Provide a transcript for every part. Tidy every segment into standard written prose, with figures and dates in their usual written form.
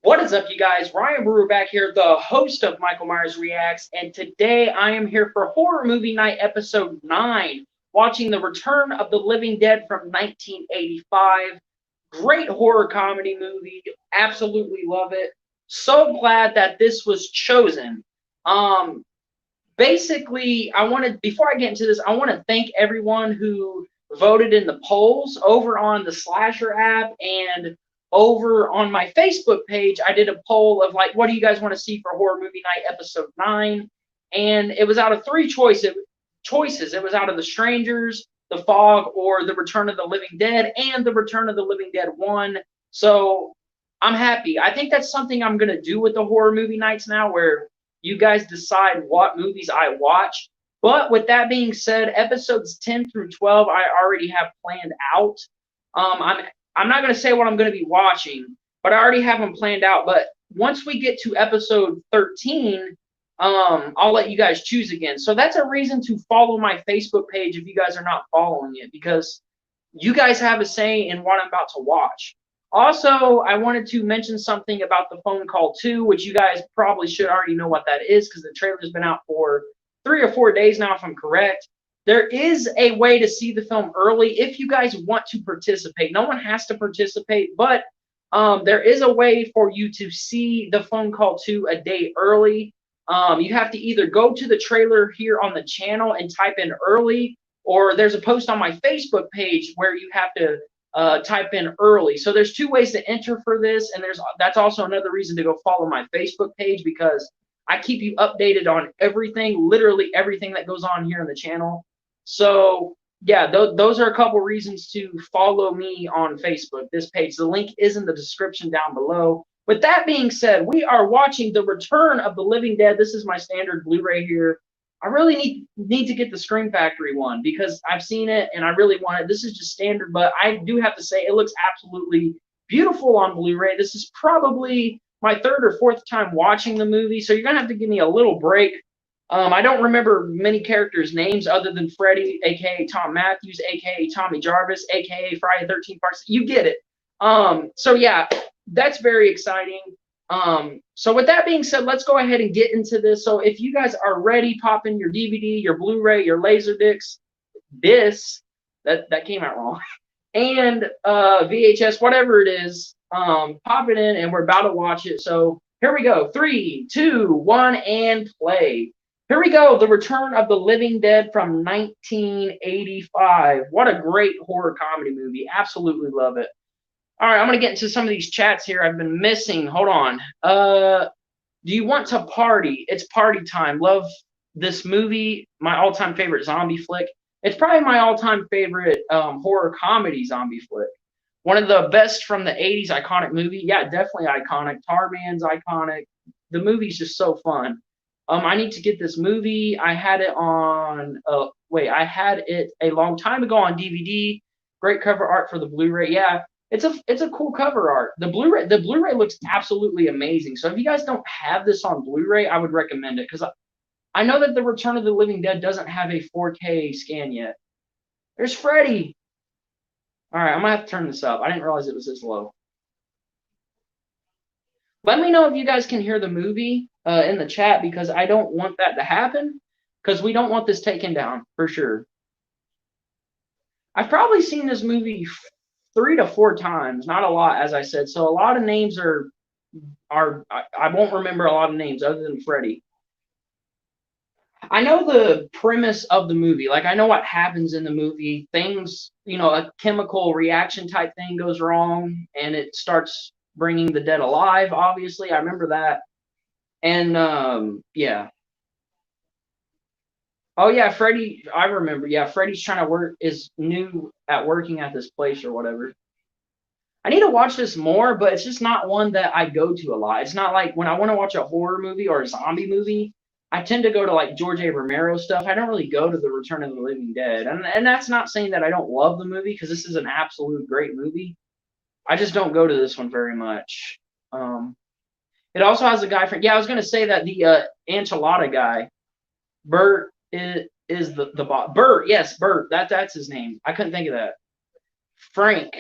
What is up, you guys? Ryan Brewer back here, the host of Michael Myers Reacts, and today I am here for Horror Movie Night Episode 9, watching The Return of the Living Dead from 1985. Great horror comedy movie. Absolutely love it. So glad that this was chosen. Um, Basically, before I get into this, I want to thank everyone who voted in the polls over on the Slasher app and over on my Facebook page. I did a poll of like, what do you guys want to see for Horror Movie Night Episode 9? And it was out of three choices. It was out of The Strangers, The Fog, or The Return of the Living Dead, and The Return of the Living Dead won. So I'm happy. I think that's something I'm going to do with the horror movie nights now, where you guys decide what movies I watch. But with that being said, episodes 10 through 12 I already have planned out. I'm not going to say what I'm going to be watching, but I already have them planned out. But once we get to episode 13, I'll let you guys choose again. So that's a reason to follow my Facebook page if you guys are not following it, because you guys have a say in what I'm about to watch. Also, I wanted to mention something about the phone call 2, which you guys probably should already know what that is because the trailer's been out for 3 or 4 days now, if I'm correct. There is a way to see the film early if you guys want to participate. No one has to participate, but there is a way for you to see the phone call 2 a day early. You have to either go to the trailer here on the channel and type in early, or there's a post on my Facebook page where you have to type in early. So there's two ways to enter for this, and that's also another reason to go follow my Facebook page, because I keep you updated on everything, literally everything that goes on here on the channel. So yeah, those are a couple reasons to follow me on Facebook, this page. The link is in the description down below. With that being said, we are watching The Return of the Living Dead. This is my standard Blu-ray here. I really need to get the Scream Factory one because I've seen it and I really want it. This is just standard, but I do have to say it looks absolutely beautiful on Blu-ray. This is probably my third or fourth time watching the movie, so you're gonna have to give me a little break. I don't remember many characters' names other than Freddy, aka Tom Matthews, aka Tommy Jarvis, aka Friday the 13th Part. You get it. So yeah, that's very exciting. So with that being said, let's go ahead and get into this. So if you guys are ready, pop in your DVD, your Blu-ray, your Laserdisc, that came out wrong, and VHS, whatever it is, pop it in, and we're about to watch it. So here we go. 3, 2, 1, and play. Here we go. The Return of the Living Dead from 1985. What a great horror comedy movie. Absolutely love it. All right, I'm going to get into some of these chats here I've been missing. Hold on. Do you want to party? It's party time. Love this movie. My all-time favorite zombie flick. It's probably my all-time favorite horror comedy zombie flick. One of the best from the 80s, iconic movie. Yeah, definitely iconic. Tarman's iconic. The movie's just so fun. I need to get this movie. I had it on. I had it a long time ago on DVD. Great cover art for the Blu-ray. Yeah, it's a cool cover art. The Blu-ray looks absolutely amazing. So if you guys don't have this on Blu-ray, I would recommend it, because I know that The Return of the Living Dead doesn't have a 4K scan yet. There's Freddy. All right, I'm gonna have to turn this up. I didn't realize it was this low. Let me know if you guys can hear the movie in the chat, because I don't want that to happen, because we don't want this taken down for sure. I've probably seen this movie 3 to 4 times, not a lot, as I said. So a lot of names I won't remember a lot of names other than Freddy. I know the premise of the movie. Like, I know what happens in the movie. Things, a chemical reaction type thing goes wrong, and it starts bringing the dead alive, obviously. I remember that. And, yeah. Oh, yeah, Freddy, I remember. Yeah, Freddy's trying to is new at working at this place or whatever. I need to watch this more, but it's just not one that I go to a lot. It's not like when I want to watch a horror movie or a zombie movie, I tend to go to like George A. Romero stuff. I don't really go to The Return of the Living Dead. And that's not saying that I don't love the movie, because this is an absolute great movie. I just don't go to this one very much. It also has a guy from, yeah, I was going to say that the enchilada guy, Bert, is the boss. Bert, yes, Bert. That's his name. I couldn't think of that. Frank.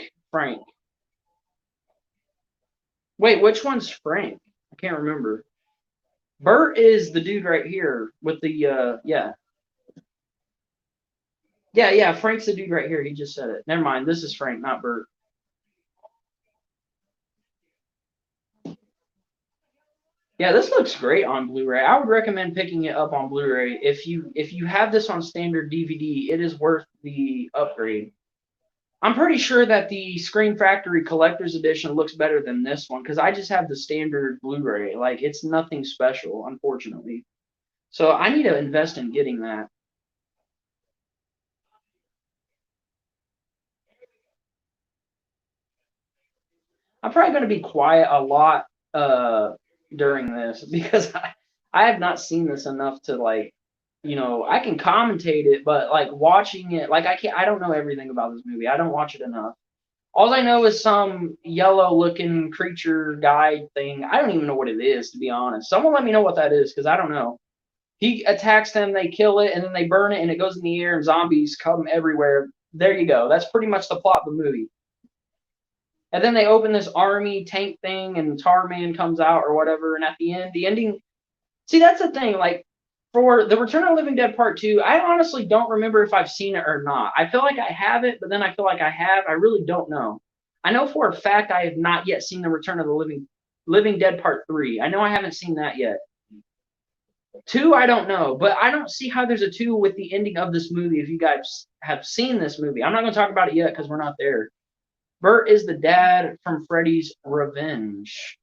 Wait, which one's Frank? I can't remember. Bert is the dude right here with the yeah. Yeah, yeah, Frank's the dude right here. He just said it. Never mind. This is Frank, not Bert. Yeah, this looks great on Blu-ray. I would recommend picking it up on Blu-ray. If you have this on standard DVD, it is worth the upgrade. I'm pretty sure that the Scream Factory Collector's Edition looks better than this one because I just have the standard Blu-ray. Like it's nothing special, unfortunately. So I need to invest in getting that. I'm probably going to be quiet a lot during this because I have not seen this enough to like, I can commentate it, but like watching it, like I don't know everything about this movie. I don't watch it enough. All I know is some yellow looking creature guy thing. I don't even know what it is, to be honest. Someone let me know what that is because I don't know. He attacks them, they kill it, and then they burn it, and it goes in the air, and zombies come everywhere. There you go. That's pretty much the plot of the movie. And then they open this army tank thing, and Tarman comes out or whatever. And at the end, the ending. See, that's the thing. Like for the Return of the Living Dead Part Two, I honestly don't remember if I've seen it or not. I feel like I have it, but then I feel like I have. I really don't know. I know for a fact I have not yet seen the Return of the Living Dead Part Three. I know I haven't seen that yet. Two, I don't know, but I don't see how there's a two with the ending of this movie. If you guys have seen this movie, I'm not going to talk about it yet because we're not there. Bert is the dad from Freddy's Revenge.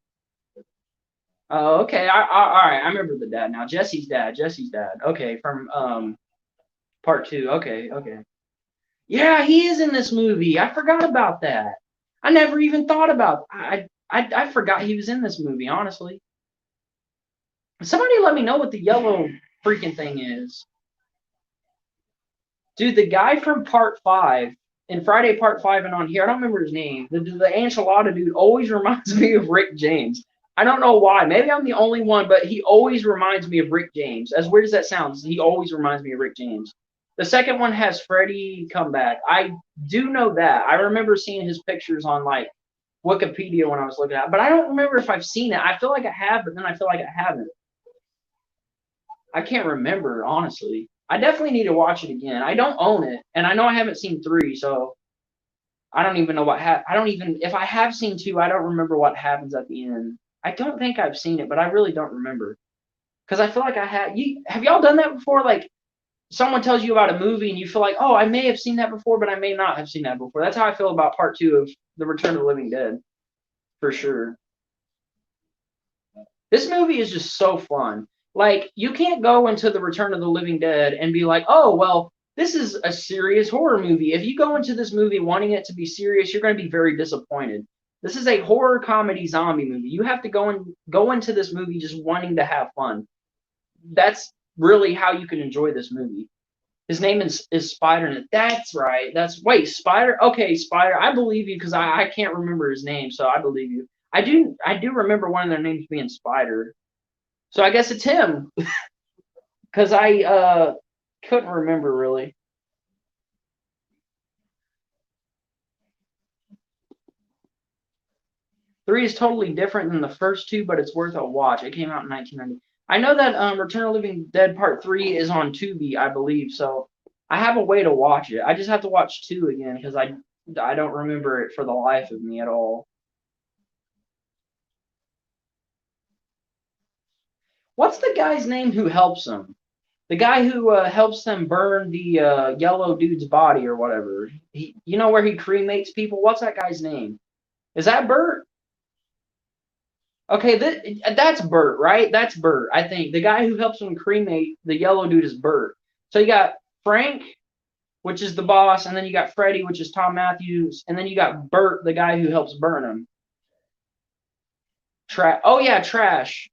Oh, okay. All right. I remember the dad now. Jesse's dad. Jesse's dad. Okay, from part two. Okay, okay. Yeah, he is in this movie. I forgot about that. I never even thought about. I forgot he was in this movie. Honestly, somebody let me know what the yellow freaking thing is. Dude, the guy from part five in Friday Part Five and on here, I don't remember his name. The enchilada dude always reminds me of Rick James. I don't know why. Maybe I'm the only one, but he always reminds me of Rick James. As weird as that sounds, he always reminds me of Rick James. The second one has Freddy come back. I do know that. I remember seeing his pictures on like Wikipedia when I was looking at it, but I don't remember if I've seen it. I feel like I have, but then I feel like I haven't. I can't remember, honestly. I definitely need to watch it again. I don't own it, and I know I haven't seen three, so I don't even know what I don't even if I have seen two, I don't remember what happens at the end. I don't think I've seen it, but I really don't remember because I feel like I had. Have y'all done that before? Like someone tells you about a movie and you feel like, oh, I may have seen that before, but I may not have seen that before. That's how I feel about part two of The Return of the Living Dead, for sure. This movie is just so fun. Like, you can't go into The Return of the Living Dead and be like, oh, well, this is a serious horror movie. If you go into this movie wanting it to be serious, you're going to be very disappointed. This is a horror comedy zombie movie. You have to go into this movie just wanting to have fun. That's really how you can enjoy this movie. His name is Spider. That's right. That's wait, Spider. Okay, Spider. I believe you because I can't remember his name, so I believe you. I do remember one of their names being Spider. So I guess it's him because I couldn't remember really. Three is totally different than the first two, but it's worth a watch. It came out in 1990. I know that Return of the Living Dead Part 3 is on Tubi, I believe, so I have a way to watch it. I just have to watch two again because I don't remember it for the life of me at all. What's the guy's name who helps him? The guy who helps them burn the yellow dude's body or whatever. You know where he cremates people? What's that guy's name? Is that Bert? Okay, that's Bert, right? That's Bert, I think. The guy who helps him cremate the yellow dude is Bert. So you got Frank, which is the boss, and then you got Freddy, which is Tom Matthews, and then you got Bert, the guy who helps burn him. Oh yeah, Trash.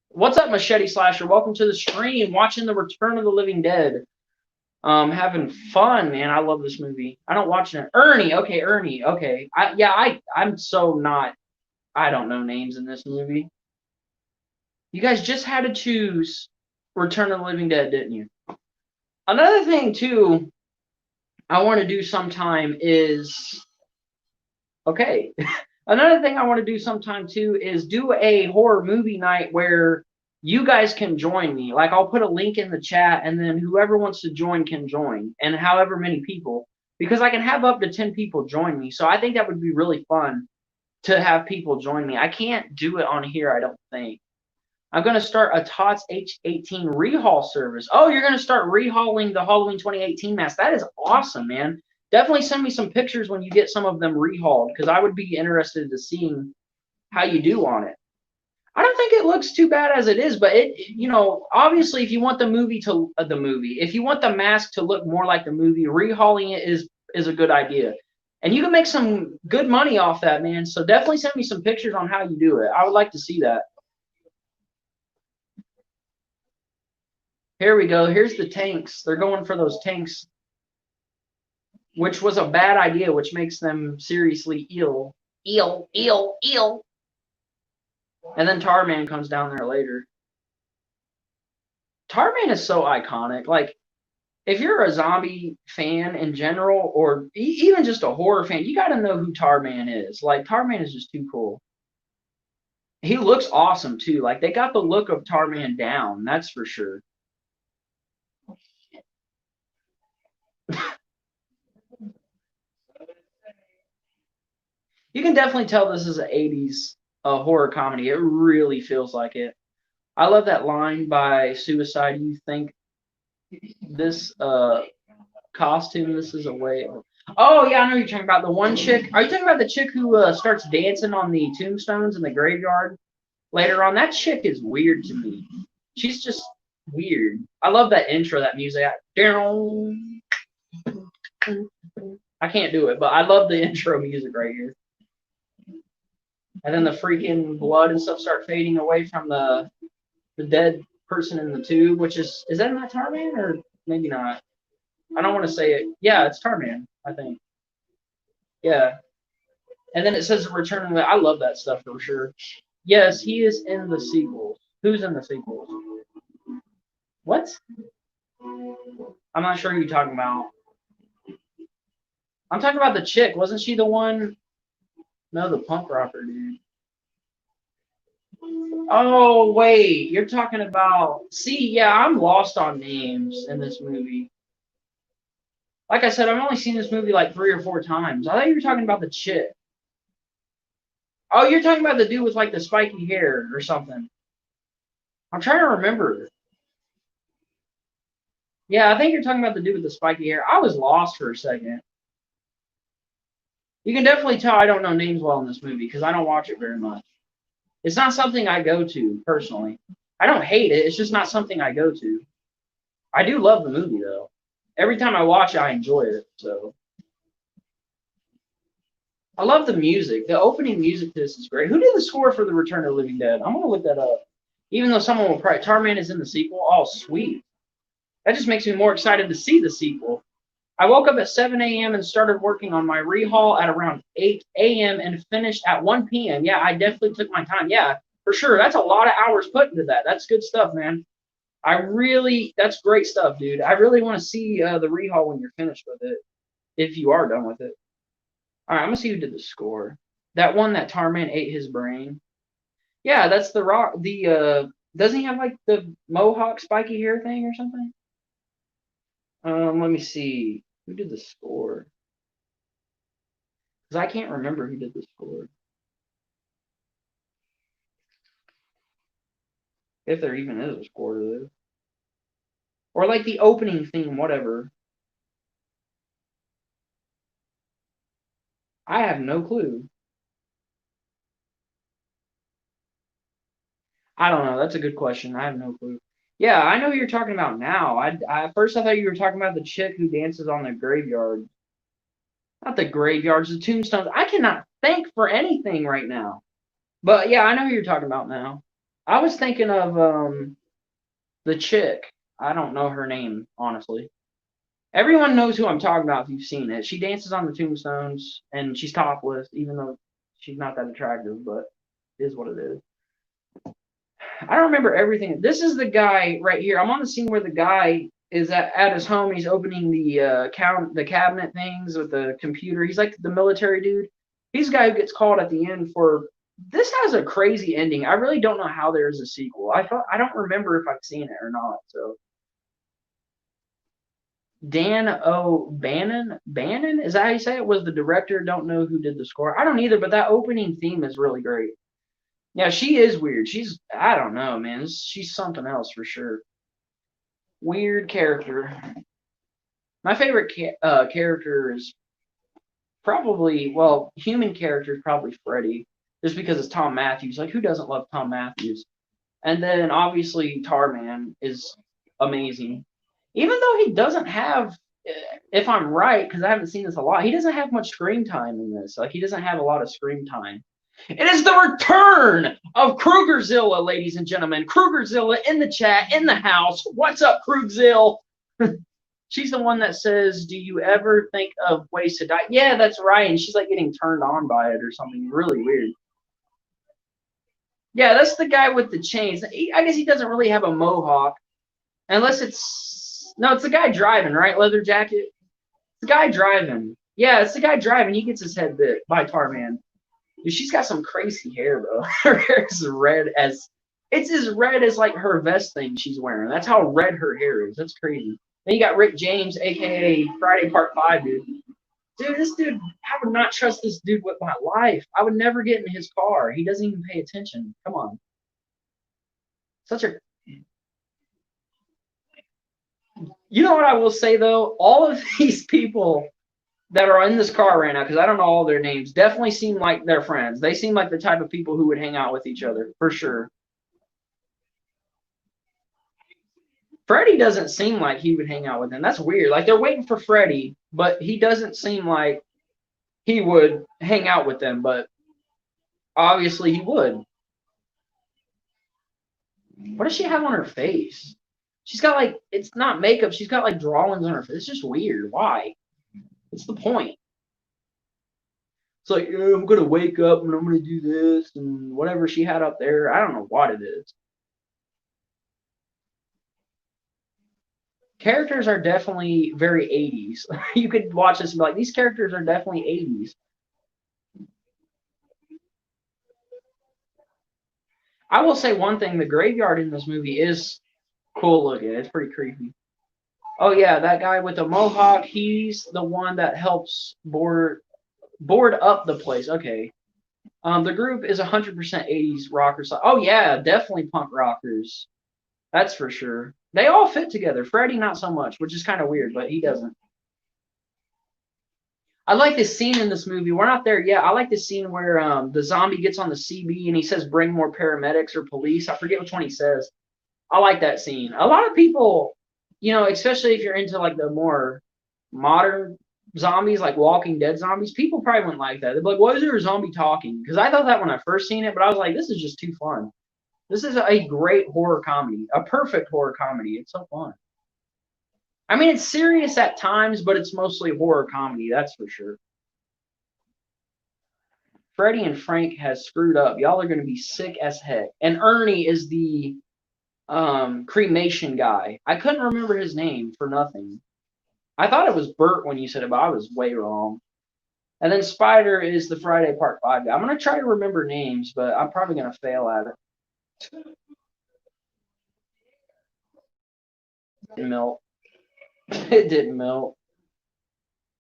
What's up, Machete Slasher? Welcome to the stream. Watching the Return of the Living Dead. Having fun, man. I love this movie. I don't watch it. Ernie. Okay, Ernie. Okay. I'm so not. I don't know names in this movie. You guys just had to choose Return of the Living Dead, didn't you? Another thing too, I want to do sometime is okay. Another thing I want to do sometime too is do a horror movie night where you guys can join me. Like I'll put a link in the chat and then whoever wants to join can join and however many people because I can have up to 10 people join me. So I think that would be really fun to have people join me. I can't do it on here, I don't think. I'm going to start a TOTS H18 rehaul service. Oh, you're going to start rehauling the Halloween 2018 mask. That is awesome, man. Definitely send me some pictures when you get some of them rehauled because I would be interested to seeing how you do on it. I don't think it looks too bad as it is, but obviously, if you want the movie to if you want the mask to look more like the movie, rehauling it is a good idea, and you can make some good money off that, man. So definitely send me some pictures on how you do it. I would like to see that. Here we go. Here's the tanks. They're going for those tanks, which was a bad idea, which makes them seriously ill. Ill, ill, ill. And then Tarman comes down there later. Tarman is so iconic. Like, if you're a zombie fan in general, or even just a horror fan, you got to know who Tarman is. Like, Tarman is just too cool. He looks awesome, too. Like, they got the look of Tarman down, that's for sure. You can definitely tell this is an 80s horror comedy. It really feels like it. I love that line by Suicide. You think this costume, this is a way. Oh, yeah, I know you're talking about the one chick. Are you talking about the chick who starts dancing on the tombstones in the graveyard later on? That chick is weird to me. She's just weird. I love that intro, that music. I can't do it, but I love the intro music right here. And then the freaking blood and stuff start fading away from the dead person in the tube, which is that not Tarman or maybe not? I don't want to say it. Yeah, it's Tarman, I think. Yeah. And then it says Return of the. I love that stuff for sure. Yes, he is in the sequels. Who's in the sequels? What? I'm not sure who you're talking about. I'm talking about the chick. Wasn't she the one? No, the punk rocker dude. Oh, wait. You're talking about. See, yeah, I'm lost on names in this movie. Like I said, I've only seen this movie like 3 or 4 times. I thought you were talking about the chick. Oh, you're talking about the dude with like the spiky hair or something. I'm trying to remember. Yeah, I think you're talking about the dude with the spiky hair. I was lost for a second. You can definitely tell I don't know names well in this movie because I don't watch it very much. It's not something I go to personally. I don't hate it. It's just not something I go to. I do love the movie though. Every time I watch it, I enjoy it. So I love the music. The opening music to this is great. Who did the score for The Return of the Living Dead? I'm gonna look that up. Even though someone will probably Tarman is in the sequel. Oh, sweet. That just makes me more excited to see the sequel. I woke up at 7 a.m. and started working on my rehaul at around 8 a.m. and finished at 1 p.m. Yeah, I definitely took my time. Yeah, for sure. That's a lot of hours put into that. That's good stuff, man. That's great stuff, dude. I really want to see the rehaul when you're finished with it, if you are done with it. All right, I'm gonna see who did the score. That one that Tarman ate his brain. Yeah, that's the rock. Doesn't he have like the mohawk spiky hair thing or something? Let me see. Who did the score? Because I can't remember who did the score. If there even is a score to this. Or like the opening theme, whatever. I have no clue. I don't know. That's a good question. I have no clue. Yeah, I know who you're talking about now. At first I thought you were talking about the chick who dances on the graveyard. Not the graveyards, the tombstones. I cannot think for anything right now. But yeah, I know who you're talking about now. I was thinking of the chick. I don't know her name, honestly. Everyone knows who I'm talking about if you've seen it. She dances on the tombstones and she's topless, even though she's not that attractive, but it is what it is. I don't remember everything. This is the guy right here. I'm on the scene where the guy is at his home. He's opening the cabinet things with the computer. He's like the military dude. He's the guy who gets called at the end for. This has a crazy ending. I really don't know how there is a sequel. I don't remember if I've seen it or not. So Dan O'Bannon, is that how you say it? Was the director? Don't know who did the score. I don't either. But that opening theme is really great. Yeah, she is weird. I don't know, man. She's something else for sure. Weird character. My favorite character is probably, well, human character is probably Freddy, just because it's Tom Matthews. Like, who doesn't love Tom Matthews? And then obviously Tarman is amazing, even though he doesn't have, if I'm right, because I haven't seen this a lot, he doesn't have much screen time in this. Like, he doesn't have a lot of screen time. It is the return of Krugerzilla, ladies and gentlemen. Krugerzilla in the chat, in the house. What's up, Krugzill? She's the one that says, "Do you ever think of ways to die?" Yeah, that's right. And she's like getting turned on by it or something really weird. Yeah, that's the guy with the chains. I guess he doesn't really have a mohawk, unless it's the guy driving, right? Leather jacket. It's the guy driving. Yeah, it's the guy driving. He gets his head bit by Tarman. Dude, she's got some crazy hair though. Her hair is red as it's as red as like her vest thing she's wearing. That's how red her hair is. That's crazy. Then you got Rick James, aka Friday Part 5, dude. Dude, this dude, I would not trust this dude with my life. I would never get in his car. He doesn't even pay attention. Come on. Such a You know what I will say though? All of these people that are in this car right now, because I don't know all their names, definitely seem like they're friends. They seem like the type of people who would hang out with each other, for sure. Freddie doesn't seem like he would hang out with them. That's weird. Like they're waiting for Freddie, but he doesn't seem like he would hang out with them, but obviously he would. What does she have on her face? She's got like, it's not makeup, she's got like drawings on her face. It's just weird. Why? What's the point? It's like, yeah, I'm gonna wake up and I'm gonna do this and whatever she had up there. I don't know what it is. Characters are definitely very 80s. You could watch this and be like, these characters are definitely 80s. I will say one thing: the graveyard in this movie is cool looking. It's pretty creepy. Oh yeah, that guy with the mohawk. He's the one that helps board up the place. Okay. The group is 100% 80s rockers. Oh yeah, definitely punk rockers. That's for sure. They all fit together. Freddie not so much, which is kind of weird, but he doesn't. I like this scene in this movie. We're not there yet. I like this scene where the zombie gets on the CB and he says, "Bring more paramedics or police." I forget which one he says. I like that scene. A lot of people, especially if you're into like the more modern zombies, like Walking Dead zombies, people probably wouldn't like that. They'd be like, "Why is there a zombie talking?" Because I thought that when I first seen it, but I was like, "This is just too fun." This is a great horror comedy, a perfect horror comedy. It's so fun. I mean, it's serious at times, but it's mostly horror comedy. That's for sure. Freddie and Frank has screwed up. Y'all are going to be sick as heck. And Ernie is the cremation guy. I couldn't remember his name for nothing. I thought it was Bert when you said it, but I was way wrong. And then Spider is the Friday Part 5 guy. I'm going to try to remember names, but I'm probably going to fail at it. It didn't melt. It didn't melt.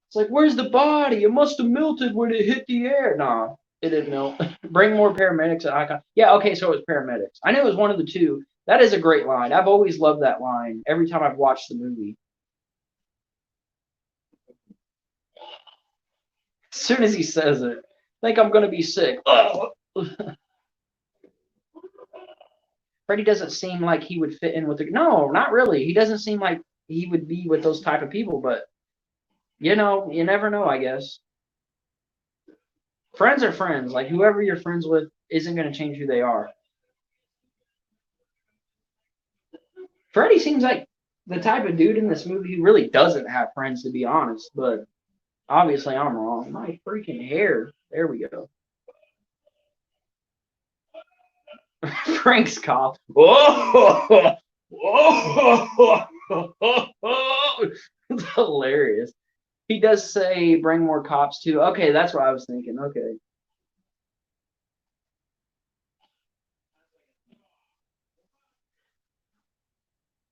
It's like, where's the body? It must have melted when it hit the air. Nah, it didn't melt. Bring more paramedics at Icon. Yeah, okay, so it was paramedics. I knew it was one of the two. That is a great line. I've always loved that line every time I've watched the movie. As soon as he says it, I think I'm going to be sick. Freddie doesn't seem like he would fit in with the. No, not really. He doesn't seem like he would be with those type of people, but you never know, I guess. Friends are friends. Like whoever you're friends with isn't going to change who they are. Freddie seems like the type of dude in this movie who really doesn't have friends, to be honest. But obviously, I'm wrong. My freaking hair. There we go. Frank's cough. Whoa! Whoa! It's hilarious. He does say bring more cops too. Okay, that's what I was thinking. Okay.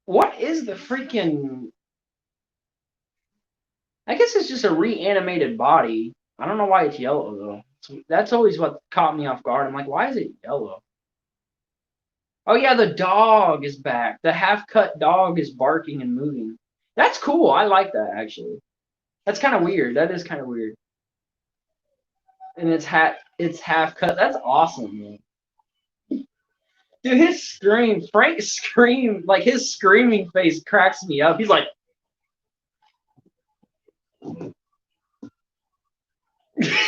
What is the freaking? I guess it's just a reanimated body. I don't know why it's yellow though. That's always what caught me off guard. I'm like, why is it yellow? Oh yeah, the dog is back. The half-cut dog is barking and moving. That's cool. I like that actually. That's kind of weird. That is kind of weird. And it's half cut. That's awesome, man. Dude, his scream, Frank's scream, like his screaming face cracks me up. He's like,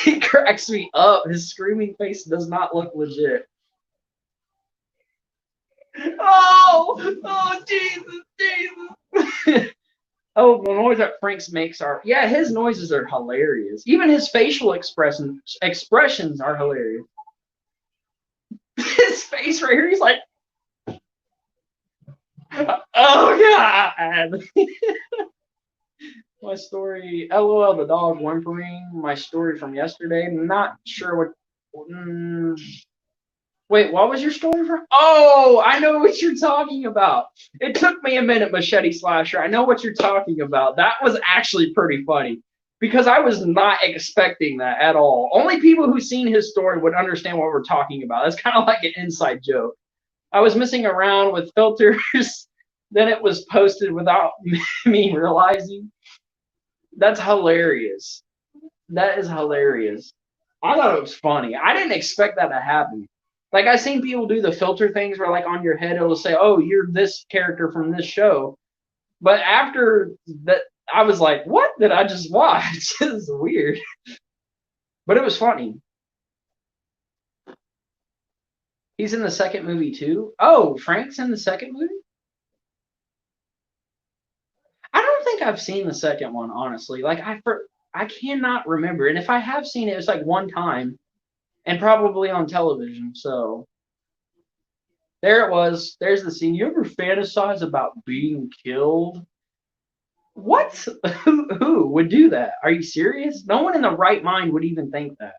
he cracks me up. His screaming face does not look legit. Oh, Jesus. Oh, the noise that Frank's makes are, yeah, his noises are hilarious. Even his facial expressions are hilarious. His face right here, he's like, oh God. My story, LOL, the dog whimpering. My story from yesterday. Not sure what. Wait, what was your story from? Oh, I know what you're talking about. It took me a minute, Machete Slasher. I know what you're talking about. That was actually pretty funny because I was not expecting that at all. Only people who've seen his story would understand what we're talking about. That's kind of like an inside joke. I was messing around with filters, then it was posted without me realizing. That's hilarious. That is hilarious. I thought it was funny. I didn't expect that to happen. Like I seen people do the filter things where like on your head it'll say, "Oh, you're this character from this show." But after that, I was like, "What did I just watch?" This is weird, but it was funny. He's in the second movie too. Oh, Frank's in the second movie. I don't think I've seen the second one honestly. Like I cannot remember, and if I have seen it, it's like one time, and probably on television. So there it was. There's the scene. You ever fantasize about being killed? What? Who would do that? Are you serious? No one in the right mind would even think that.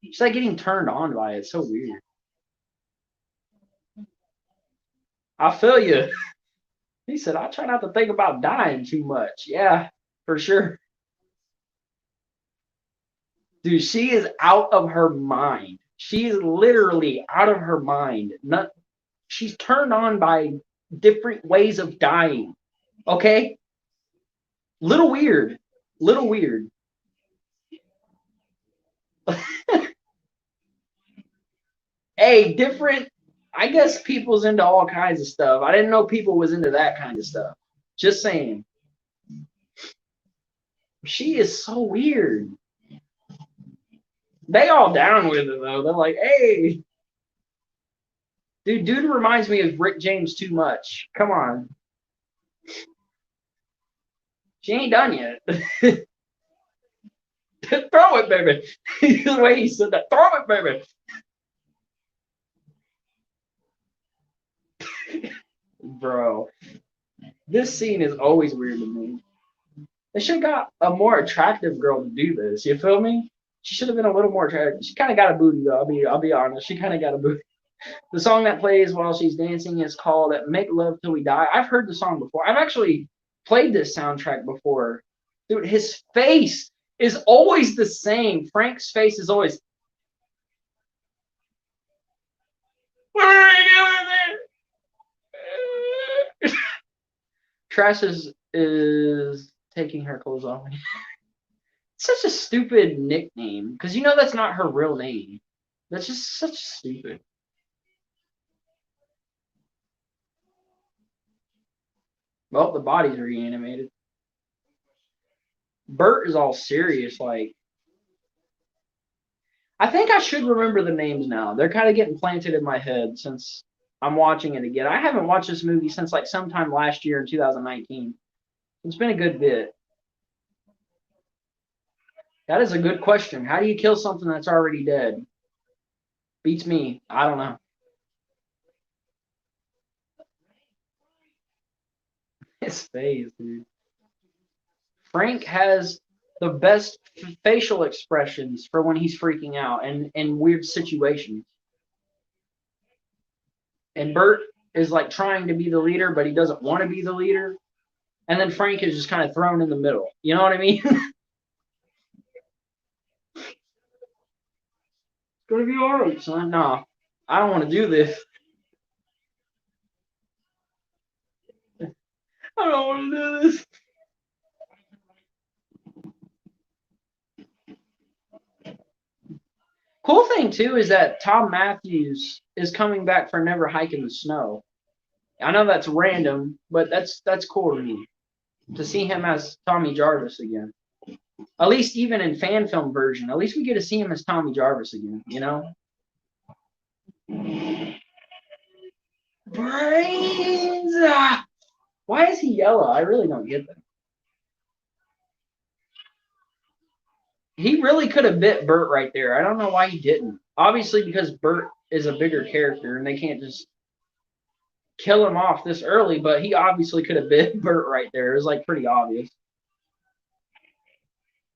It's like getting turned on by it. It's so weird. I feel you. He said, I try not to think about dying too much. Yeah, for sure. Dude, she is out of her mind. She is literally out of her mind. Not, she's turned on by different ways of dying. Okay? Little weird. Little weird. Hey, different. I guess people's into all kinds of stuff. I didn't know people was into that kind of stuff. Just saying. She is so weird. They all down with it though. They're like, hey, dude reminds me of Rick James too much. Come on. She ain't done yet. Throw it, baby. The way he said that. Throw it, baby. Bro, this scene is always weird to me. They should have got a more attractive girl to do this. You feel me? She should have been a little more attractive. She kind of got a booty though. I'll be honest. She kind of got a booty. The song that plays while she's dancing is called "Make Love Till We Die." I've heard the song before. I've actually played this soundtrack before. Dude, his face is always the same. Frank's face is always. What are you doing there? Trash is taking her clothes off. Such a stupid nickname because you know that's not her real name. That's just such stupid. Well, the body's reanimated. Bert is all serious. Like, I think I should remember the names now. They're kind of getting planted in my head since I'm watching it again. I haven't watched this movie since like sometime last year in 2019. It's been a good bit. That is a good question. How do you kill something that's already dead? Beats me. I don't know. His face, dude. Frank has the best facial expressions for when he's freaking out and in weird situations. And Bert is like trying to be the leader, but he doesn't want to be the leader. And then Frank is just kind of thrown in the middle. You know what I mean? It's gonna be alright, son. No, I don't want to do this. I don't want to do this. Cool thing too is that Tom Matthews is coming back for Never Hike in the Snow. I know that's random, but that's cool to me to see him as Tommy Jarvis again. At least even in fan film version, at least we get to see him as Tommy Jarvis again. You know. Brains. Why is he yellow? I really don't get that. He really could have bit Bert right there. I don't know why he didn't. Obviously, because Bert is a bigger character and they can't just kill him off this early, but he obviously could have bit Bert right there. It was like pretty obvious.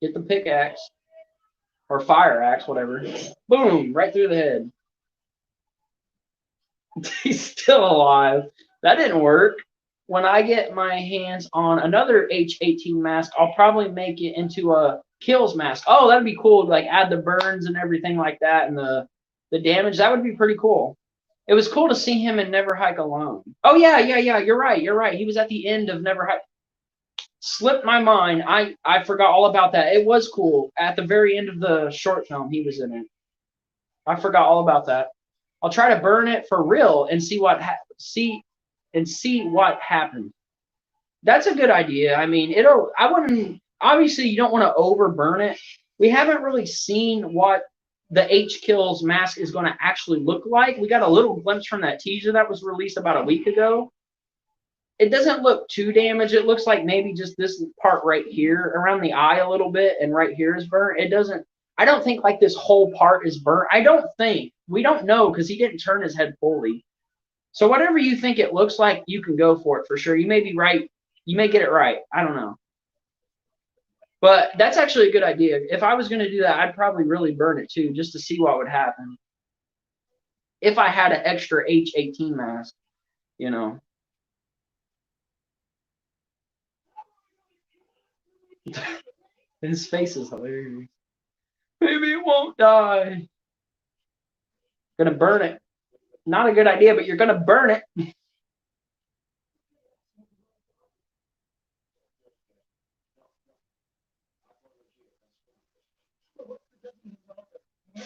Get the pickaxe or fire axe, whatever. Boom, right through the head. He's still alive. That didn't work. When I get my hands on another H18 mask, I'll probably make it into a kills mask. Oh, that'd be cool. Like add the burns and everything like that and the damage. That would be pretty cool. It was cool to see him in Never Hike Alone. Oh yeah. You're right. He was at the end of Never Hike. Slipped my mind. I forgot all about that. It was cool. At the very end of the short film, he was in it. I forgot all about that. I'll try to burn it for real and see what happens. That's a good idea. I mean, I wouldn't. Obviously, you don't want to overburn it. We haven't really seen what the H Kills mask is going to actually look like. We got a little glimpse from that teaser that was released about a week ago. It doesn't look too damaged. It looks like maybe just this part right here around the eye a little bit and right here is burnt. It doesn't. I don't think like this whole part is burnt. I don't think. We don't know because he didn't turn his head fully. So whatever you think it looks like, you can go for it for sure. You may be right. You may get it right. I don't know. But that's actually a good idea. If I was going to do that, I'd probably really burn it too, just to see what would happen. If I had an extra H18 mask, you know. His face is hilarious. Maybe it won't die. Gonna burn it. Not a good idea, but you're gonna burn it.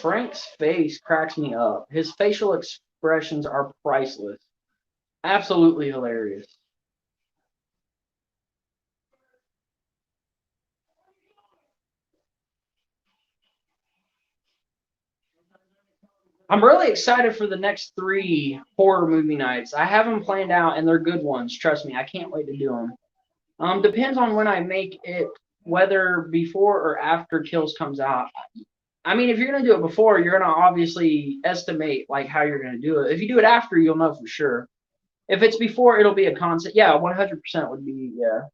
Frank's face cracks me up. His facial expressions are priceless. Absolutely hilarious. I'm really excited for the next 3 horror movie nights. I have them planned out, and they're good ones. Trust me, I can't wait to do them. Depends on when I make it, whether before or after Kills comes out. I mean, if you're gonna do it before, you're gonna obviously estimate like how you're gonna do it. If you do it after, you'll know for sure. If it's before, it'll be a concept. Yeah, 100% would be yeah.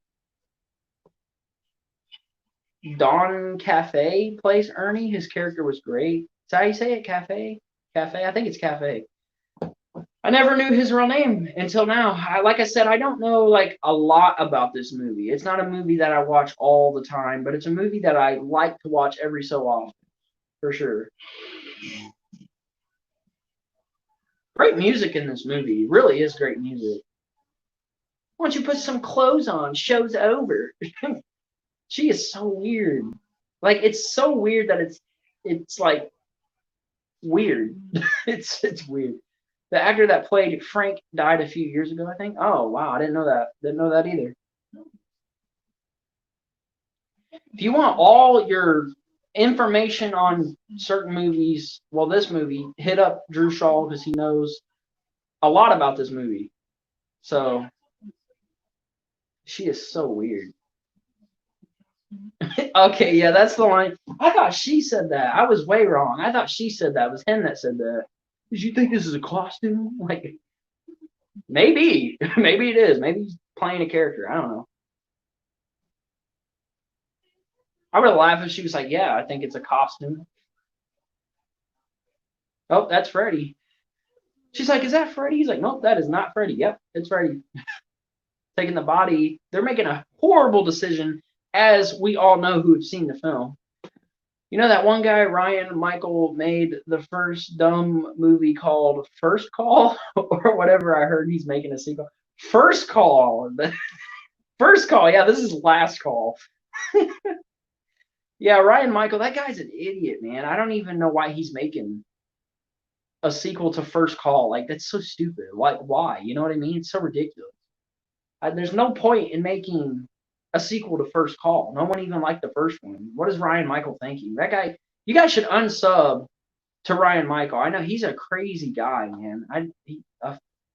Don Cafe plays Ernie. His character was great. Is that how you say it? Cafe? Cafe? I think it's Cafe. I never knew his real name until now. Like I said, I don't know like a lot about this movie. It's not a movie that I watch all the time, but it's a movie that I like to watch every so often, for sure. Great music in this movie. Really is great music. Why don't you put some clothes on? Show's over. She is so weird. Like it's so weird that it's like weird. It's weird. The actor that played Frank died a few years ago, I think. Oh wow, I didn't know that. Didn't know that either. If you want all your information on certain movies, well, this movie, hit up Drew Shaw because he knows a lot about this movie. So she is so weird. Okay, yeah, that's the line. I thought she said that. I was way wrong. I thought she said that. It was him that said that. Did you think this is a costume? Like, maybe. Maybe it is. Maybe he's playing a character. I don't know. I would have laughed if she was like, "Yeah, I think it's a costume." Oh, that's Freddy. She's like, "Is that Freddy?" He's like, "Nope, that is not Freddy." Yep, it's Freddy. Taking the body. They're making a horrible decision, as we all know who have seen the film. You know that one guy, Ryan Michael, made the first dumb movie called First Call or whatever. I heard he's making a sequel. First Call. First Call. Yeah, this is Last Call. Yeah, Ryan Michael, that guy's an idiot, man. I don't even know why he's making a sequel to First Call. Like, that's so stupid. Like, why? You know what I mean? It's so ridiculous. There's no point in making a sequel to First Call. No one even liked the first one. What is Ryan Michael thinking? That guy, you guys should unsub to Ryan Michael. I know he's a crazy guy, man.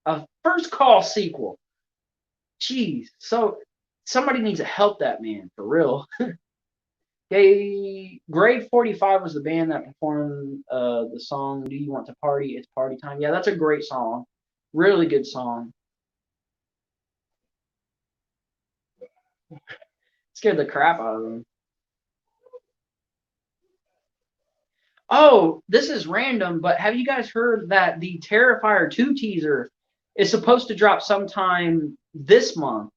A First Call sequel. Jeez. So somebody needs to help that man for real. Grade 45 was the band that performed the song "Do You Want to Party? It's Party Time." Yeah, that's a great song. Really good song. Scared the crap out of them. Oh, this is random, but have you guys heard that the Terrifier 2 teaser is supposed to drop sometime this month?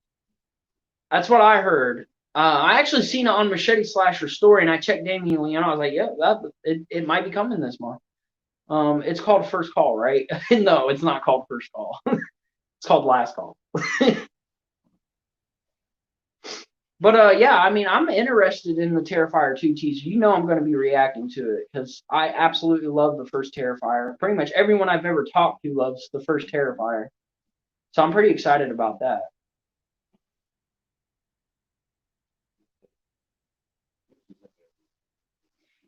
That's what I heard. I actually seen it on Machete Slasher Story, and I checked Damien Leone. I was like, "Yeah, it might be coming this month." It's called First Call, right? No, it's not called First Call. It's called Last Call. But yeah, I mean, I'm interested in the Terrifier 2 teaser. You know, I'm going to be reacting to it because I absolutely love the first Terrifier. Pretty much everyone I've ever talked to loves the first Terrifier, so I'm pretty excited about that.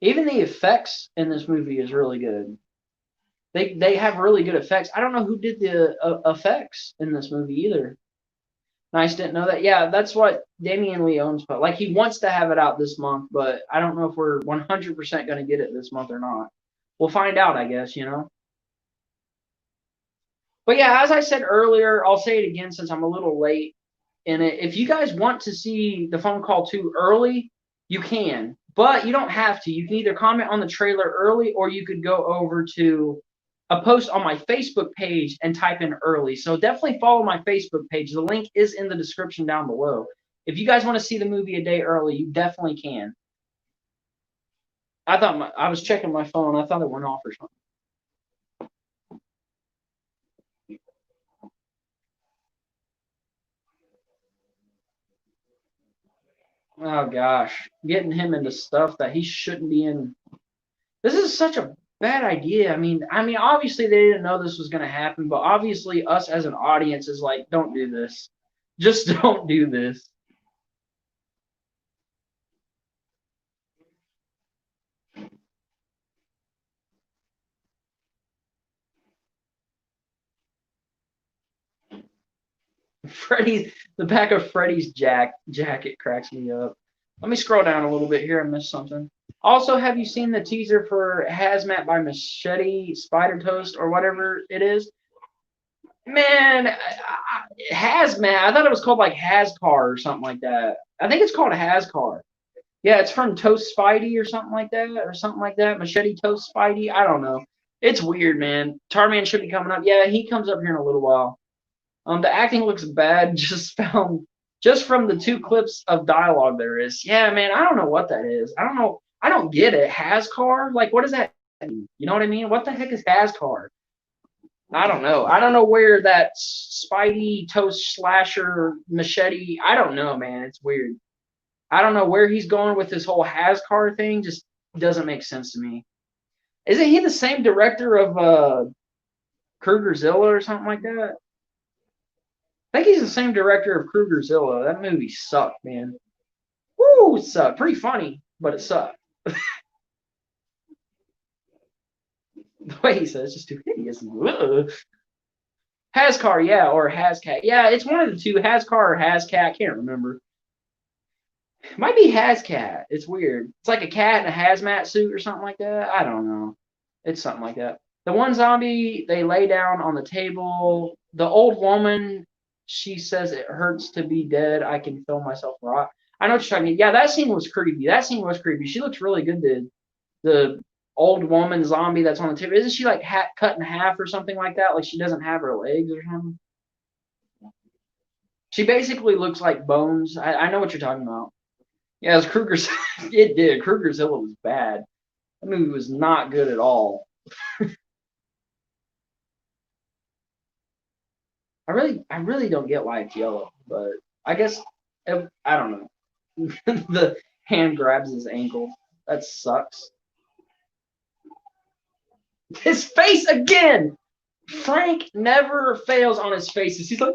Even the effects in this movie is really good. They have really good effects. I don't know who did the effects in this movie either. Nice, didn't know that. Yeah, that's what Damien Leone's put. Like he wants to have it out this month, but I don't know if we're 100% going to get it this month or not. We'll find out, I guess. But yeah, as I said earlier, I'll say it again since I'm a little late in it. If you guys want to see the phone call too early, you can, but you don't have to. You can either comment on the trailer early, or you could go over to a post on my Facebook page and type in early. So definitely follow my Facebook page. The link is in the description down below. If you guys want to see the movie a day early, you definitely can. I was checking my phone. I thought it went off or something. Oh gosh, getting him into stuff that he shouldn't be in. This is such a bad idea. I mean, obviously they didn't know this was going to happen, but obviously us as an audience is like, don't do this. Just don't do this. The back of Freddy's jacket cracks me up. Let me scroll down a little bit here. I missed something. Also, have you seen the teaser for Hazmat by Machete Spider Toast or whatever it is? Man, Hazmat. I thought it was called like Hascar or something like that. I think it's called Hascar. Yeah, it's from Toast Spidey or something like that, or something like that. Machete Toast Spidey. I don't know. It's weird, man. Tarman should be coming up. Yeah, he comes up here in a little while. The acting looks bad. Just from the two clips of dialogue there is. Yeah, man. I don't know what that is. I don't know. I don't get it. Hascar? Like, what does that mean? You know what I mean? What the heck is Hascar? I don't know. I don't know where that Spidey Toast Slasher Machete. I don't know, man. It's weird. I don't know where he's going with this whole Hascar thing. Just doesn't make sense to me. Isn't he the same director of Krugerzilla or something like that? I think he's the same director of Krugerzilla. That movie sucked, man. Woo, it sucked. Pretty funny, but it sucked. The way he says, it's just too hideous. Ugh. Hascar, yeah, or Hascat. Yeah, it's one of the two, Hascar or Hascat. I can't remember. It might be Hascat. It's weird. It's like a cat in a hazmat suit or something like that. I don't know. It's something like that. The one zombie, they lay down on the table. The old woman, she says it hurts to be dead. I can feel myself rot. I know what you're talking about. Yeah, that scene was creepy. That scene was creepy. She looks really good. The old woman zombie that's on the table. Isn't she like cut in half or something like that? Like she doesn't have her legs or something. She basically looks like bones. I know what you're talking about. Yeah, it's Kruger's. It did. Kruger's Hill was bad. That movie was not good at all. I really don't get why it's yellow, but I guess I don't know. The hand grabs his ankle. That sucks. His face again. Frank never fails on his faces. He's like,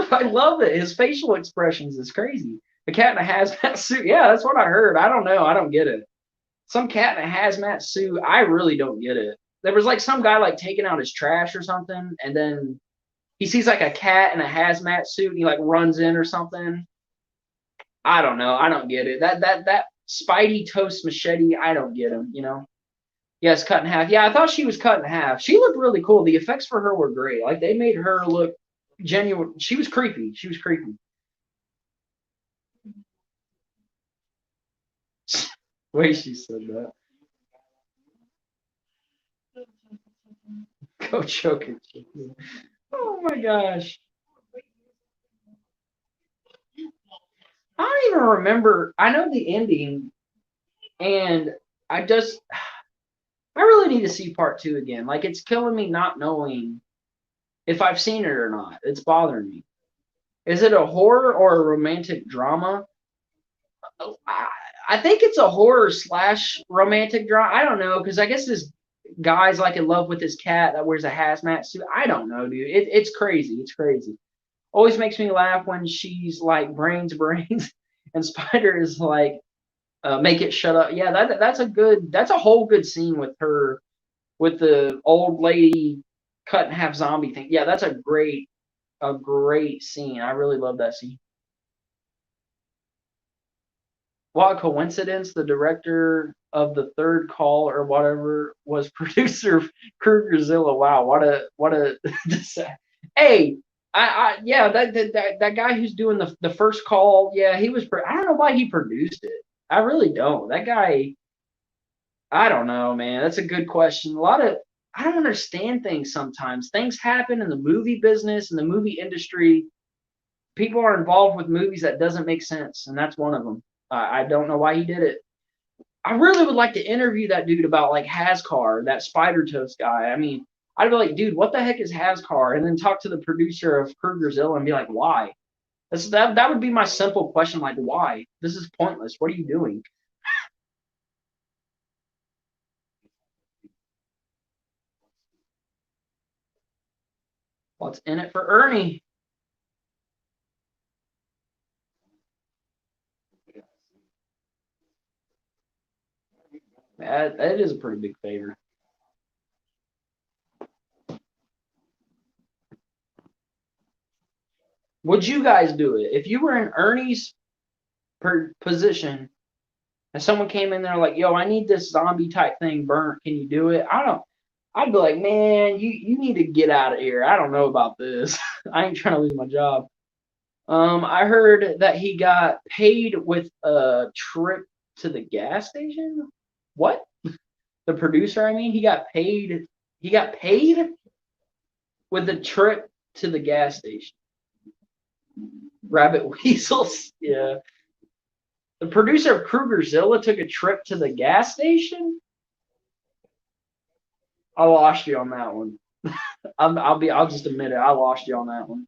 I love it. His facial expressions is crazy. The cat in a hazmat suit. Yeah, that's what I heard. I don't know. I don't get it. Some cat in a hazmat suit. I really don't get it. There was like some guy like taking out his trash or something, and then he sees like a cat in a hazmat suit, and he like runs in or something. I don't know. I don't get it. That Spidey toast machete. I don't get him. You know. Yes, cut in half. Yeah, I thought she was cut in half. She looked really cool. The effects for her were great. Like they made her look genuine. She was creepy. She was creepy. The way she said that. Go choke it. Oh my gosh. I don't even remember. I know the ending, and I just I really need to see part two again. Like it's killing me not knowing if I've seen it or not. It's bothering me. Is it a horror or a romantic drama? I, I think it's a horror slash romantic drama. I don't know because I guess this guy's like in love with his cat that wears a hazmat suit. I don't know, dude. It's crazy. It's crazy. Always makes me laugh when she's like brains, and Spider is like make it shut up. Yeah, that's a whole good scene with her with the old lady cut in half zombie thing. Yeah, that's a great scene. I really love that scene. What a coincidence! The director of the third call or whatever was producer Krugerzilla. Wow, what a hey. Yeah, that guy who's doing the first call, yeah, he was. I don't know why he produced it. I really don't. That guy, I don't know, man. That's a good question. A lot of I don't understand things sometimes. Things happen in the movie business and the movie industry. People are involved with movies that doesn't make sense, and that's one of them. I don't know why he did it. I really would like to interview that dude about like Hascar, that Spider Toast guy. I mean, I'd be like, dude, what the heck is Hascar? And then talk to the producer of Krugerzilla and be like, why? That would be my simple question, like, why? This is pointless. What are you doing? What's in it for Ernie? That is a pretty big favor. Would you guys do it if you were in Ernie's position and someone came in there like, "Yo, I need this zombie type thing burnt. Can you do it?" I don't. I'd be like, "Man, you need to get out of here. I don't know about this. I ain't trying to lose my job." I heard that he got paid with a trip to the gas station. What? The producer, I mean, he got paid. He got paid with a trip to the gas station. Rabbit weasels. Yeah. The producer of Krugerzilla took a trip to the gas station. I lost you on that one. I'll just admit it. I lost you on that one.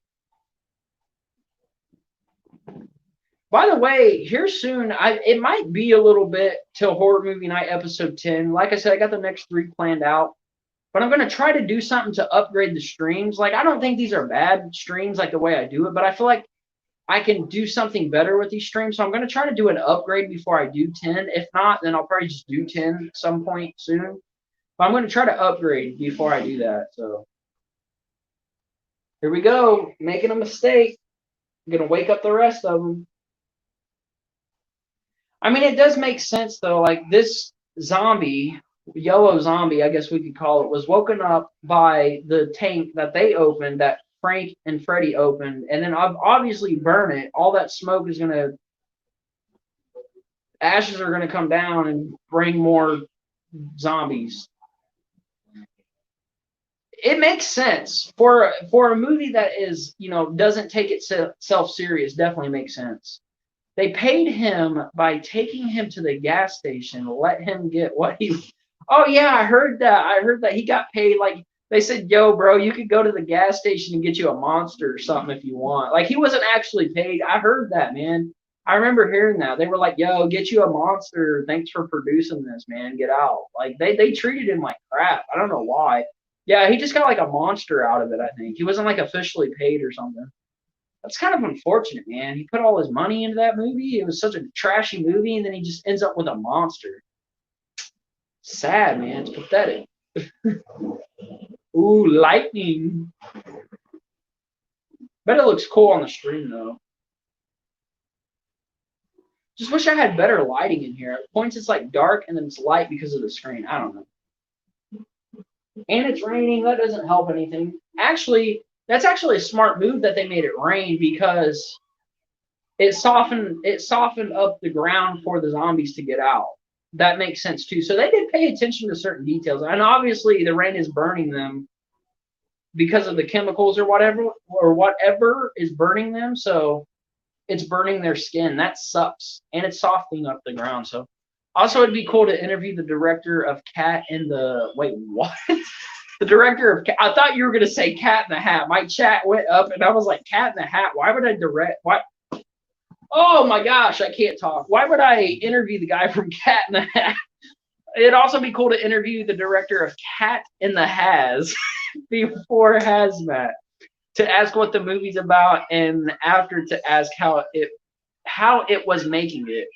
By the way, here soon, it might be a little bit till horror movie night episode 10. Like I said, I got the next three planned out, but I'm gonna try to do something to upgrade the streams. Like I don't think these are bad streams like the way I do it, but I feel like I can do something better with these streams. So I'm gonna try to do an upgrade before I do 10. If not, then I'll probably just do 10 at some point soon. But I'm gonna try to upgrade before I do that. So here we go, making a mistake. I'm gonna wake up the rest of them. I mean, it does make sense though. Like this zombie, yellow zombie, I guess we could call it, was woken up by the tank that they opened that Frank and Freddy opened, and then obviously burn it. All that smoke is gonna, ashes are gonna come down and bring more zombies. It makes sense for a movie that is, doesn't take itself serious. Definitely makes sense. They paid him by taking him to the gas station, let him get what he. Oh yeah, I heard that. I heard that he got paid. Like they said, "Yo, bro, you could go to the gas station and get you a monster or something if you want." Like he wasn't actually paid. I heard that, man. I remember hearing that. They were like, "Yo, get you a monster. Thanks for producing this, man. Get out." Like they treated him like crap. I don't know why. Yeah, he just got like a monster out of it. I think he wasn't like officially paid or something. That's kind of unfortunate, man. He put all his money into that movie. It was such a trashy movie, and then he just ends up with a monster. Sad, man. It's pathetic. Ooh, lightning. Bet it looks cool on the screen, though. Just wish I had better lighting in here. At points, it's like dark, and then it's light because of the screen. I don't know. And it's raining. That doesn't help anything. Actually, that's actually a smart move that they made it rain because it softened up the ground for the zombies to get out. That makes sense too. So they did pay attention to certain details, and obviously the rain is burning them because of the chemicals or whatever is burning them. So it's burning their skin. That sucks, and it's softening up the ground. So also it'd be cool to interview the director of Cat in the wait what. The director of I thought you were gonna say Cat in the Hat. My chat went up, and I was like, Cat in the Hat. Why would I direct? Why? Oh my gosh, I can't talk. Why would I interview the guy from Cat in the Hat? It'd also be cool to interview the director of Cat in the Has before Hazmat to ask what the movie's about, and after to ask how it was making it.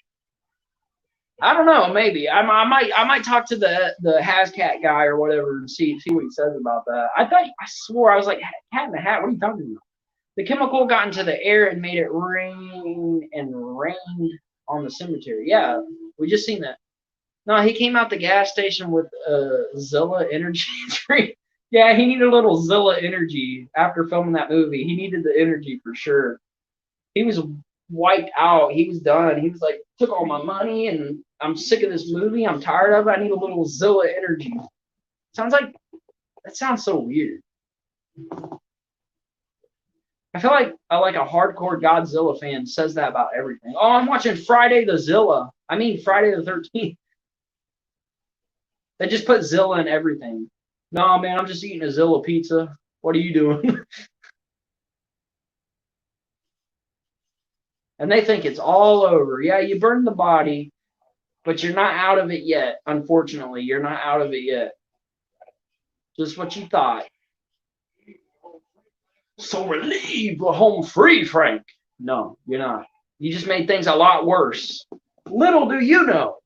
I don't know, maybe I might talk to the Hazcat guy or whatever and see what he says about that. I swore I was like Cat in the Hat. What are you talking about? The chemical got into the air and made it rain and rained on the cemetery. Yeah, we just seen that. No, he came out the gas station with Zilla energy drink. Yeah, he needed a little Zilla energy after filming that movie. He needed the energy for sure. He was wiped out. He was done. He was like, took all my money and I'm sick of this movie. I'm tired of it. I need a little Zilla energy. Sounds like that sounds so weird. I feel like a hardcore Godzilla fan says that about everything. Oh, I'm watching Friday the Zilla. I mean Friday the 13th. They just put Zilla in everything. No, man, I'm just eating a Zilla pizza. What are you doing? And they think it's all over. Yeah, you burned the body, but you're not out of it yet. Unfortunately, you're not out of it yet. Just what you thought. So relieved we're home free, Frank. No, you're not. You just made things a lot worse. Little do you know.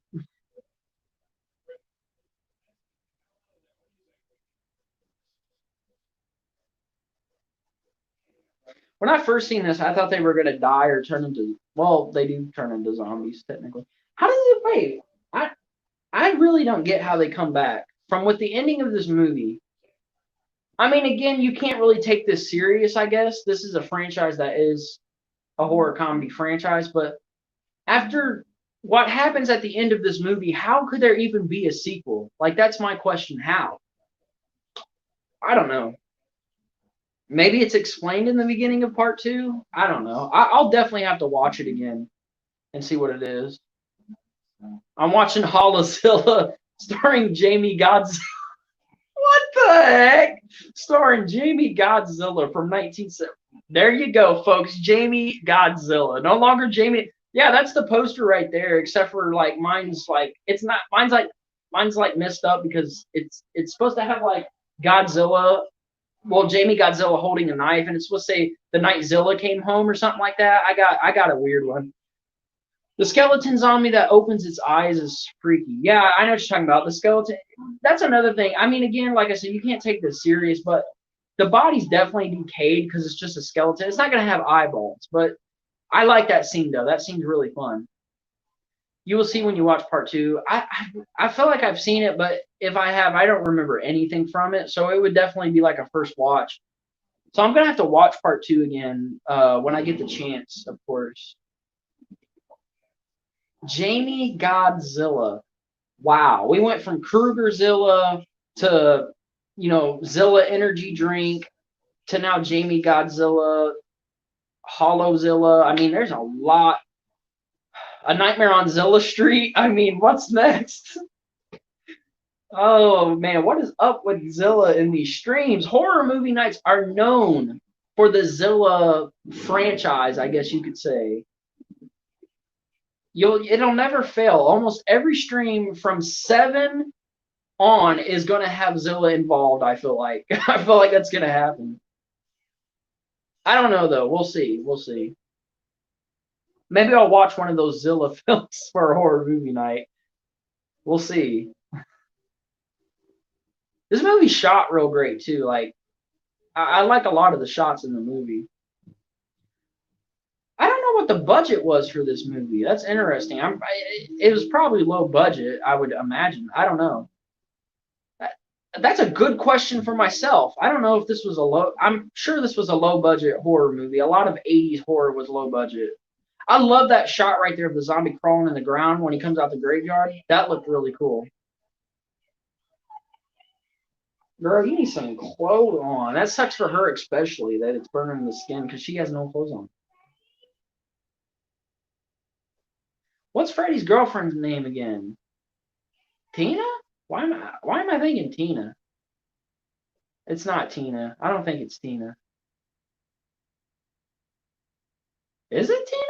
When I first seen this, I thought they were gonna die or turn into. Well, they do turn into zombies technically. How does it wait? I really don't get how they come back from with the ending of this movie. I mean, again, you can't really take this serious. I guess this is a franchise that is a horror comedy franchise, but after what happens at the end of this movie, how could there even be a sequel? Like that's my question. How? I don't know. Maybe it's explained in the beginning of part two. I don't know. I'll definitely have to watch it again and see what it is. I'm watching Hollozilla starring Jamie Godzilla. What the heck? Starring Jamie Godzilla from 1970. There you go, folks. Jamie Godzilla. No longer Jamie. Yeah, that's the poster right there. Except for like mine's like it's not. Mine's like messed up because it's supposed to have like Godzilla. Well, Jamie Godzilla holding a knife, and it's supposed to say the night Zilla came home or something like that. I got a weird one. The skeleton zombie that opens its eyes is freaky. Yeah, I know what you're talking about. The skeleton. That's another thing. I mean, again, like I said, you can't take this serious, but the body's definitely decayed because it's just a skeleton. It's not gonna have eyeballs, but I like that scene though. That seems really fun. You will see when you watch part two. I feel like I've seen it, but if I have, I don't remember anything from it. So it would definitely be like a first watch. So I'm gonna have to watch part 2 again when I get the chance, of course. Jamie Godzilla. Wow, we went from Krugerzilla to Zilla energy drink to now Jamie Godzilla, Hollowzilla. I mean, there's a lot. A Nightmare on Zilla Street. I mean, what's next? Oh man, what is up with Zilla in these streams? Horror movie nights are known for the Zilla franchise, I guess you could say. It'll never fail. Almost every stream from 7 on is gonna have Zilla involved, I feel like. I feel like that's gonna happen. I don't know though. We'll see. We'll see. Maybe I'll watch one of those Zilla films for a horror movie night. We'll see. This movie shot real great too. Like I like a lot of the shots in the movie. I don't know what the budget was for this movie. That's interesting. It was probably low budget, I would imagine. I don't know. That's a good question for myself. I don't know if this was a low. I'm sure this was a low budget horror movie. A lot of 80s horror was low budget. I love that shot right there of the zombie crawling in the ground when he comes out the graveyard. That looked really cool. Girl, you need some clothes on. That sucks for her, especially that it's burning the skin because she has no clothes on. What's Freddy's girlfriend's name again? Tina? Why am I thinking Tina? It's not Tina. I don't think it's Tina. Is it Tina?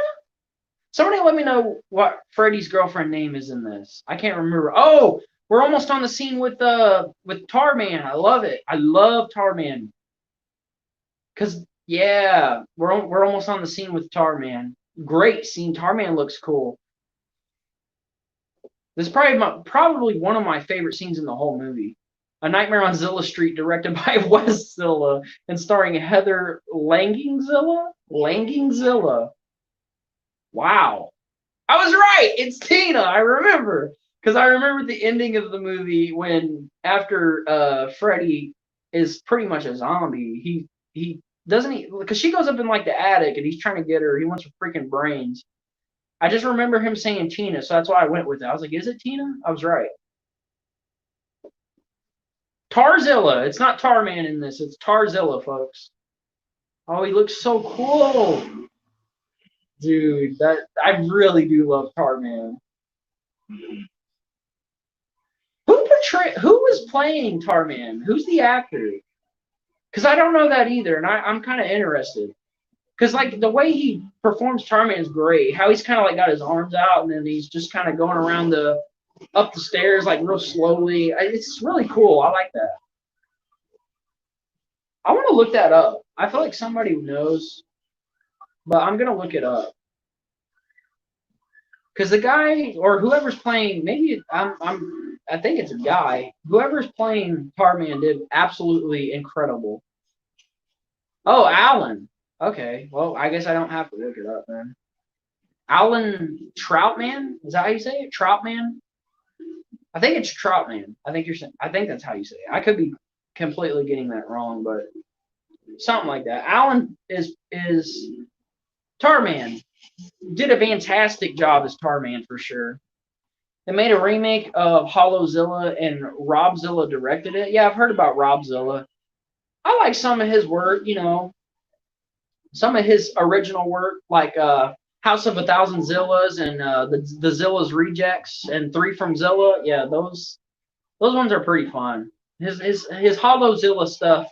Somebody let me know what Freddy's girlfriend name is in this. I can't remember. Oh, we're almost on the scene with Tarman. I love it. I love Tarman. Cause yeah, we're almost on the scene with Tarman. Great scene. Tarman looks cool. This is probably one of my favorite scenes in the whole movie. A Nightmare on Zilla Street, directed by Wes Zilla and starring Heather Langingzilla. Langingzilla. Wow. I was right. It's Tina. I remember. Because I remember the ending of the movie when after Freddy is pretty much a zombie, he doesn't because she goes up in like the attic and he's trying to get her. He wants her freaking brains. I just remember him saying Tina, so that's why I went with it. I was like, is it Tina? I was right. Tarzilla. It's not Tarman in this. It's Tarzilla, folks. Oh, he looks so cool. Dude, that I really do love Tarman. Who was playing Tarman? Who's the actor? Because I don't know that either, and I'm kind of interested. Because like the way he performs Tarman is great. How he's kind of like got his arms out and then he's just kind of going around up the stairs like real slowly. It's really cool. I like that. I want to look that up. I feel like somebody knows, but I'm gonna look it up. Because the guy or whoever's playing, maybe I think it's a guy. Whoever's playing Tarman did absolutely incredible. Oh, Alan. Okay, well, I guess I don't have to look it up then. Alan Troutman? Is that how you say it? Troutman? I think it's Troutman. I think you're saying. I think that's how you say it. I could be completely getting that wrong, but something like that. Alan is Tarman. Did a fantastic job as Tarman for sure. They made a remake of Hollowzilla and Robzilla directed it. Yeah, I've heard about Robzilla. I like some of his work, some of his original work, like House of a Thousand Zillas and the Zilla's Rejects and Three from Zilla. Yeah, those ones are pretty fun. His Hollowzilla stuff,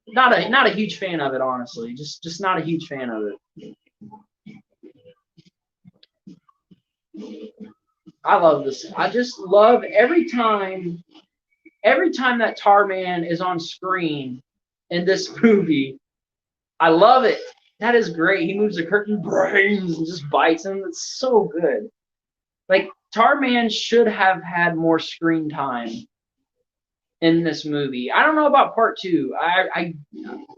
not a huge fan of it, honestly. Just not a huge fan of it. I love this. I just love every time that Tarman is on screen in this movie. I love it. That is great. He moves the curtain brains and just bites him. It's so good. Like Tarman should have had more screen time in this movie. I don't know about part 2. I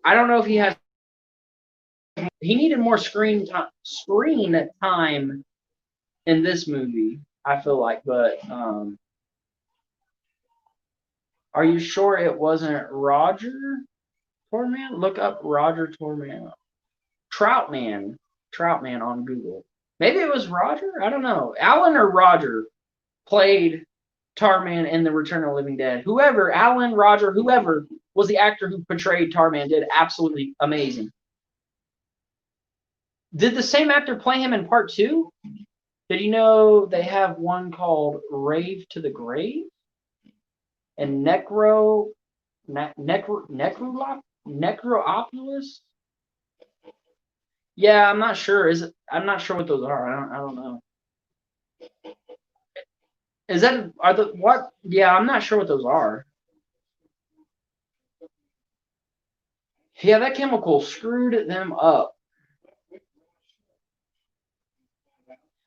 don't know if he has. He needed more screen time in this movie. I feel like, but are you sure it wasn't Roger? Torman? Look up Roger Torman. Troutman. Troutman on Google. Maybe it was Roger? I don't know. Alan or Roger played Tarman in The Return of the Living Dead. Whoever, Alan, Roger, whoever was the actor who portrayed Tarman did absolutely amazing. Did the same actor play him in part 2? Did you know they have one called Rave to the Grave? And Necroopulus? Yeah, I'm not sure. I'm not sure what those are. I don't know. Is that are the what? Yeah, I'm not sure what those are. Yeah, that chemical screwed them up.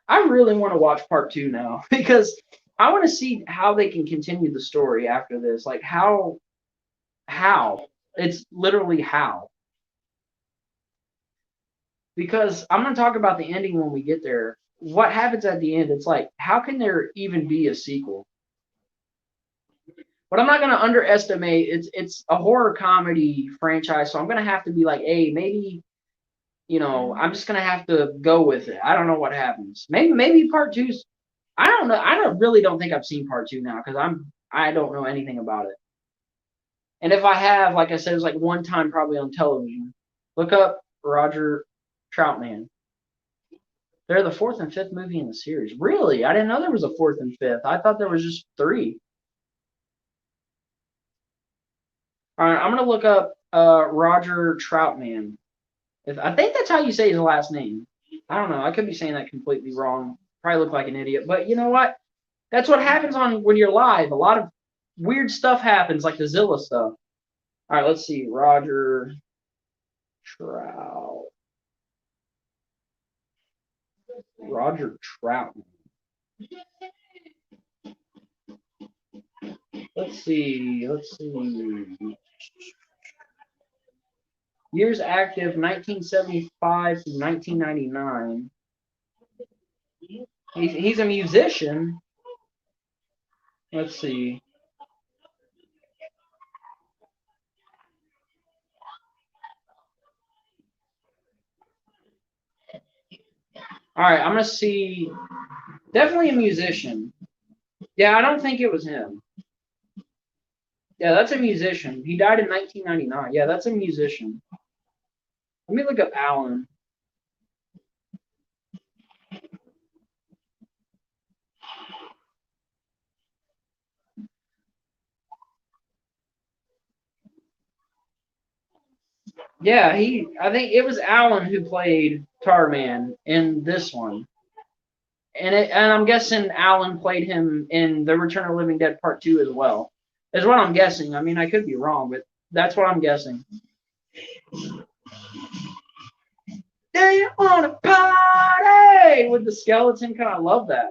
I really want to watch part 2 now because I want to see how they can continue the story after this. Like how it's literally how. Because I'm going to talk about the ending when we get there. What happens at the end? It's like, how can there even be a sequel? But I'm not going to underestimate. It's a horror comedy franchise, so I'm going to have to be like, hey, maybe I'm just going to have to go with it. I don't know what happens. Maybe part two's. I don't know. Really don't think I've seen part 2 now because I don't know anything about it. And if I have, like I said, it was like one time probably on television. Look up Roger Troutman. They're the 4th and 5th movie in the series. Really? I didn't know there was a 4th and 5th. I thought there was just 3. All right, I'm gonna look up Roger Troutman. I think that's how you say his last name. I don't know. I could be saying that completely wrong. Probably look like an idiot. But you know what? That's what happens when you're live. A lot of weird stuff happens, like the Zilla stuff. All right, let's see. Roger Trout. Roger Troutman. Let's see. Years active 1975 to 1999. He's a musician. Let's see. All right, I'm gonna see. Definitely a musician. Yeah, I don't think it was him. Yeah, that's a musician. He died in 1999. Yeah, that's a musician. Let me look up Alan. Yeah, I think it was Alan who played Tarman in this one. And I'm guessing Alan played him in The Return of the Living Dead Part 2 as well. Is what I'm guessing. I mean, I could be wrong, but that's what I'm guessing. They want to party with the skeleton. Kind of love that.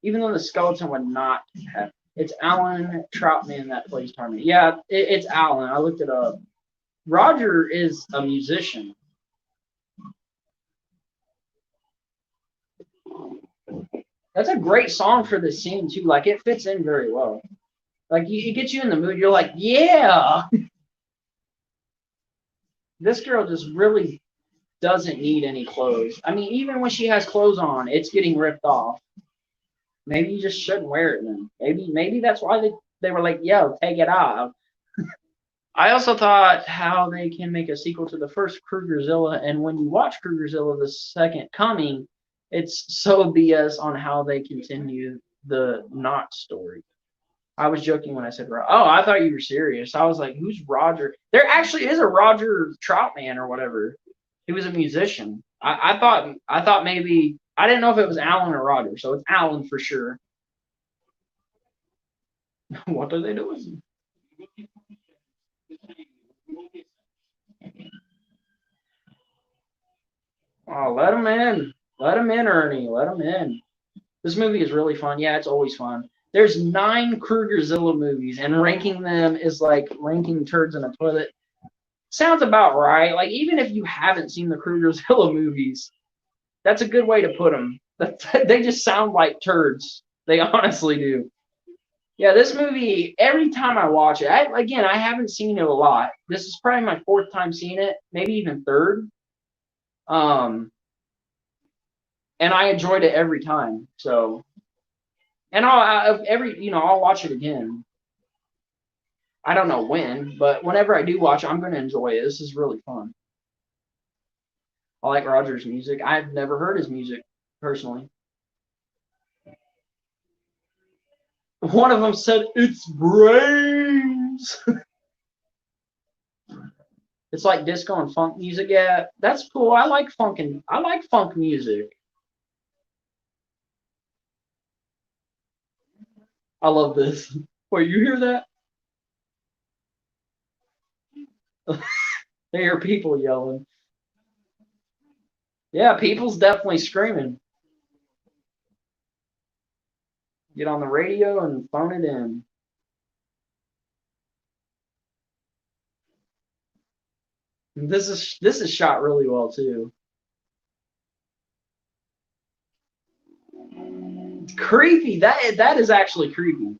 Even though the skeleton would not have. It's Alan Troutman that plays Tarman. Yeah, it's Alan. I looked it up. Roger is a musician. That's a great song for the scene too. Like it fits in very well. Like it gets you in the mood. You're like, yeah. This girl just really doesn't need any clothes. I mean, even when she has clothes on, it's getting ripped off. Maybe you just shouldn't wear it then. Maybe that's why they were like, yo, take it off. I also thought how they can make a sequel to the first Krugerzilla, and when you watch Krugerzilla the Second Coming, it's so BS on how they continue the not story. I was joking when I said, oh, I thought you were serious. I was like, who's Roger? There actually is a Roger Troutman or whatever. He was a musician. I thought maybe I didn't know if it was Alan or Roger, so it's Alan for sure. What are they doing? Oh, let him in. Let him in, Ernie. Let him in. This movie is really fun. Yeah, it's always fun. There's 9 Krugerzilla movies, and ranking them is like ranking turds in a toilet. Sounds about right. Like, even if you haven't seen the Krugerzilla movies, that's a good way to put them. They just sound like turds. They honestly do. Yeah, this movie, every time I watch it, I haven't seen it a lot. This is probably my fourth time seeing it, maybe even third. Um, and I enjoyed it every time. So, and I'll watch it again. I don't know when, but whenever I do watch it, I'm going to enjoy it. This is really fun. I like Roger's music. I've never heard his music personally. One of them said, "It's brains." It's like disco and funk music. Yeah, that's cool. I like funk music. I love this. Wait, you hear that? They hear people yelling. Yeah, people's definitely screaming. Get on the radio and phone it in. This is shot really well too. Creepy. That is actually creepy.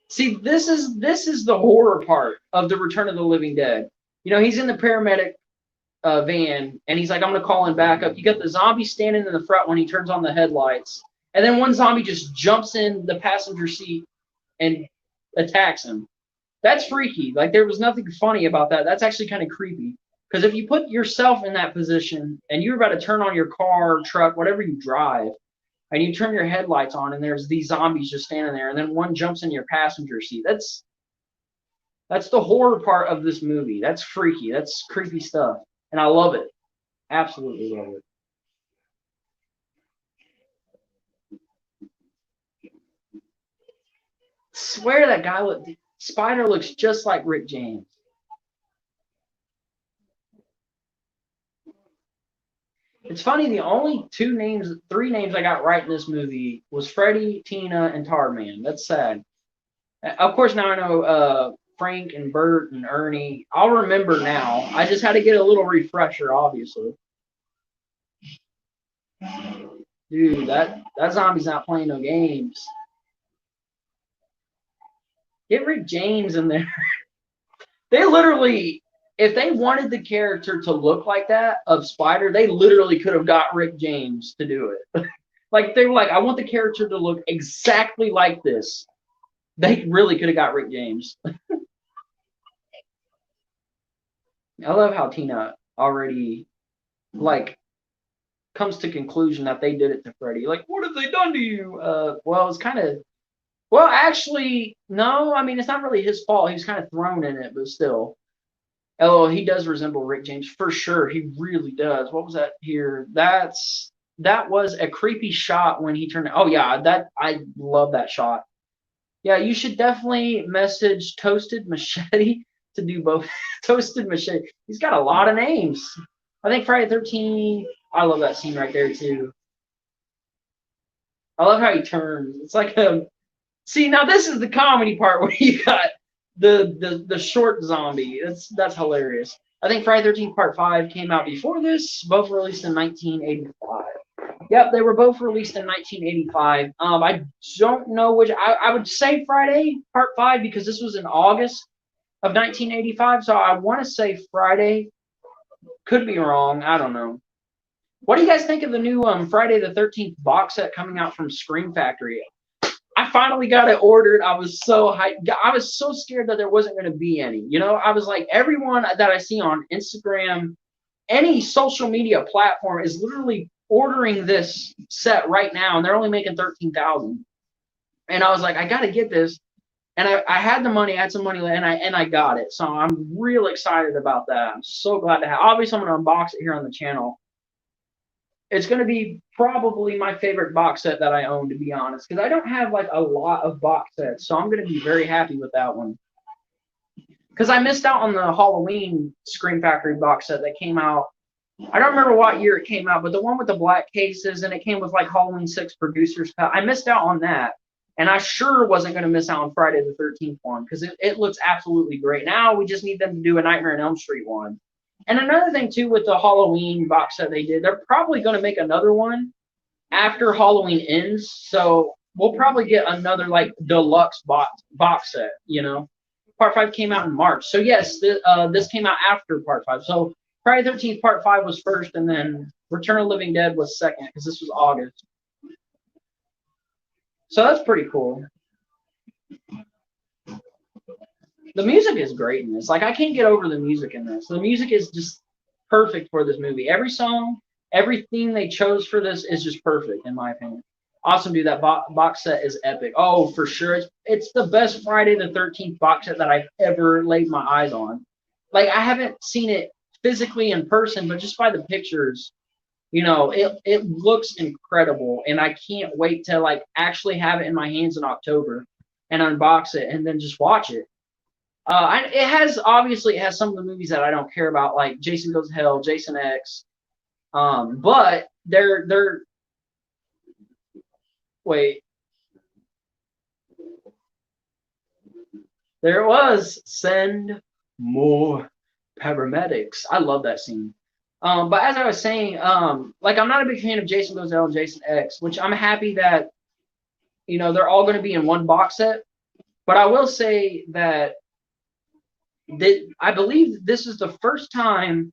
See, this is the horror part of the Return of the Living Dead. He's in the paramedic van, and he's like, "I'm gonna call in backup." You got the zombie standing in the front when he turns on the headlights, and then one zombie just jumps in the passenger seat and attacks him. That's freaky. Like there was nothing funny about that. That's actually kind of creepy. Because if you put yourself in that position and you're about to turn on your car, truck, whatever you drive, and you turn your headlights on and there's these zombies just standing there, and then one jumps in your passenger seat. That's the horror part of this movie. That's freaky. That's creepy stuff. And I love it. Absolutely love it. Swear that Spider looks just like Rick James. It's funny, the only three names I got right in this movie was Freddy, Tina, and Tarman. That's sad. Of course, now I know Frank and Bert and Ernie. I'll remember now. I just had to get a little refresher, obviously. Dude, that zombie's not playing no games. Get Rick James in there. They literally, if they wanted the character to look like that of Spider, they literally could have got Rick James to do it. Like they were like, I want the character to look exactly like this. They really could have got Rick James. I love how Tina already like comes to conclusion that they did it to Freddy. Like, what have they done to you? Well, it's kind of well, actually, no. I mean, it's not really his fault. He was kind of thrown in it, but still. Oh, he does resemble Rick James for sure. He really does. What was that here? That was a creepy shot when he turned. Oh yeah, that I love that shot. Yeah, you should definitely message Toasted Machete to do both. Toasted Machete. He's got a lot of names. I think Friday 13th. I love that scene right there too. I love how he turns. It's like a see now this is the comedy part where you got the short zombie. That's hilarious. I think Friday 13th Part 5 came out before this, both released in 1985. Yep, they were both released in 1985. I don't know which. I would say Friday Part 5 because this was in August of 1985. So I want to say Friday. Could be wrong. I don't know. What do you guys think of the new Friday the 13th box set coming out from Scream Factory? I finally got it ordered. I was so hyped. I was so scared that there wasn't going to be any. I was like, everyone that I see on Instagram, any social media platform is literally ordering this set right now, and they're only making 13,000. And I was like, I got to get this. And I had the money, I had some money, and I got it. So I'm real excited about that. I'm so glad to have. Obviously, I'm going to unbox it here on the channel. It's going to be probably my favorite box set that I own, to be honest, because I don't have like a lot of box sets. So I'm going to be very happy with that one. Because I missed out on the Halloween Scream Factory box set that came out. I don't remember what year it came out, but the one with the black cases, and it came with like Halloween 6 producers cut. I missed out on that. And I sure wasn't going to miss out on Friday the 13th one because it looks absolutely great. Now we just need them to do a Nightmare on Elm Street one. And another thing, too, with the Halloween box set they did, they're probably going to make another one after Halloween ends. So we'll probably get another like deluxe box set. Part five came out in March, so yes, this came out after part five. So Friday 13th Part five was first, and then Return of the Living Dead was second because this was August. So that's pretty cool. The music is great in this. Like I can't get over the music in this. The music is just perfect for this movie. Every song, every theme they chose for this is just perfect in my opinion. Awesome, dude. That box set is epic. Oh, for sure. It's the best Friday the 13th box set that I've ever laid my eyes on. Like I haven't seen it physically in person, but just by the pictures, it looks incredible, and I can't wait to like actually have it in my hands in October and unbox it and then just watch it. It has some of the movies that I don't care about, like Jason Goes to Hell, Jason X. But they're wait, there it was. Send more paramedics. I love that scene. But as I was saying, like I'm not a big fan of Jason Goes to Hell and Jason X, which I'm happy that they're all going to be in one box set. But I will say that I believe this is the first time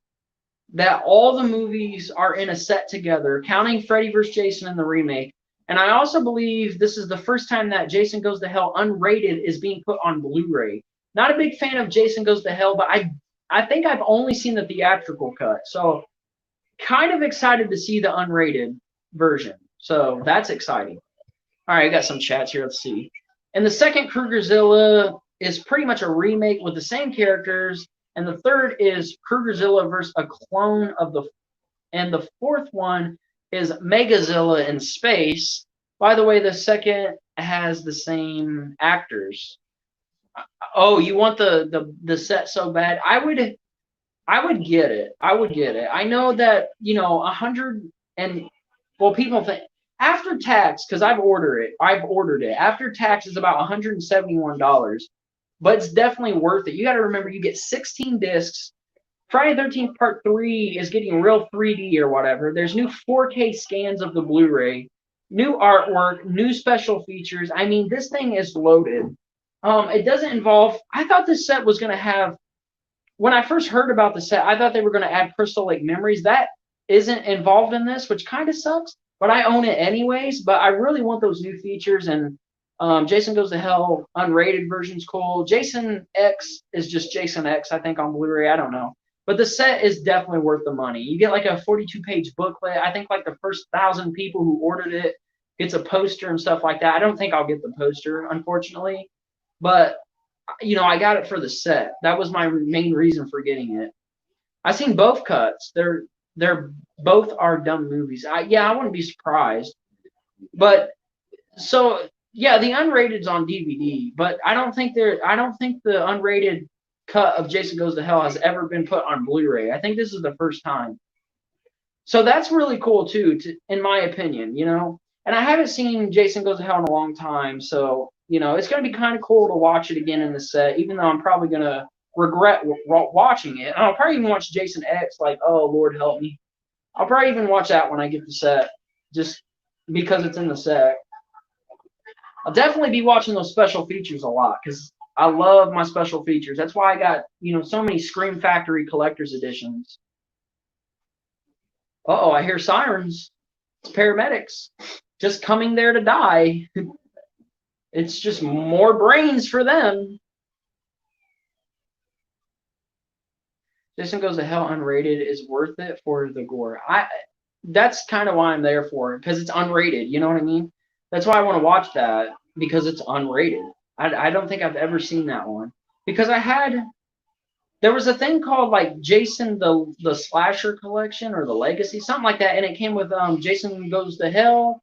that all the movies are in a set together, counting Freddy vs. Jason in the remake. And I also believe this is the first time that Jason Goes to Hell unrated is being put on Blu-ray. Not a big fan of Jason Goes to Hell, but I think I've only seen the theatrical cut. So kind of excited to see the unrated version. So that's exciting. All right, I got some chats here. Let's see. And the second Krugerzilla is pretty much a remake with the same characters. And the third is Krugerzilla versus a clone of the. And the fourth one is Megazilla in space. By the way, the second has the same actors. Oh, you want the set so bad? I would get it. I would get it. I know that 100 and well, people think after tax because I've ordered it. After tax is about $171, but it's definitely worth it. You got to remember, you get 16 discs. Friday 13th Part 3 is getting real 3D or whatever. There's new 4K scans of the Blu-ray, new artwork, new special features. I mean, this thing is loaded. It doesn't involve. I thought this set was going to have. When I first heard about the set, I thought they were going to add Crystal Lake Memories. That isn't involved in this, which kind of sucks. But I own it anyways. But I really want those new features. And Jason Goes to Hell unrated version's cool. Jason X is just Jason X, I think, on Blu-ray. I don't know. But the set is definitely worth the money. You get like a 42-page booklet. I think like the first 1,000 people who ordered it gets a poster and stuff like that. I don't think I'll get the poster, unfortunately. But I got it for the set. That was my main reason for getting it. I seen both cuts. They're both are dumb movies. I wouldn't be surprised. But so yeah, the unrated's on DVD, but I don't think the unrated cut of Jason Goes to Hell has ever been put on Blu-ray. I think this is the first time. So that's really cool too, in my opinion, And I haven't seen Jason Goes to Hell in a long time, so it's going to be kind of cool to watch it again in the set, even though I'm probably going to regret watching it. And I'll probably even watch Jason X, like, oh, Lord help me. I'll probably even watch that when I get the set, just because it's in the set. I'll definitely be watching those special features a lot, because I love my special features. That's why I got, so many Scream Factory collector's editions. Uh-oh, I hear sirens. It's paramedics just coming there to die. It's just more brains for them. Jason Goes to Hell unrated is worth it for the gore. That's kind of why I'm there for it, because it's unrated. You know what I mean? That's why I want to watch that, because it's unrated. I don't think I've ever seen that one, because there was a thing called like Jason the Slasher Collection or the Legacy, something like that, and it came with Jason Goes to Hell,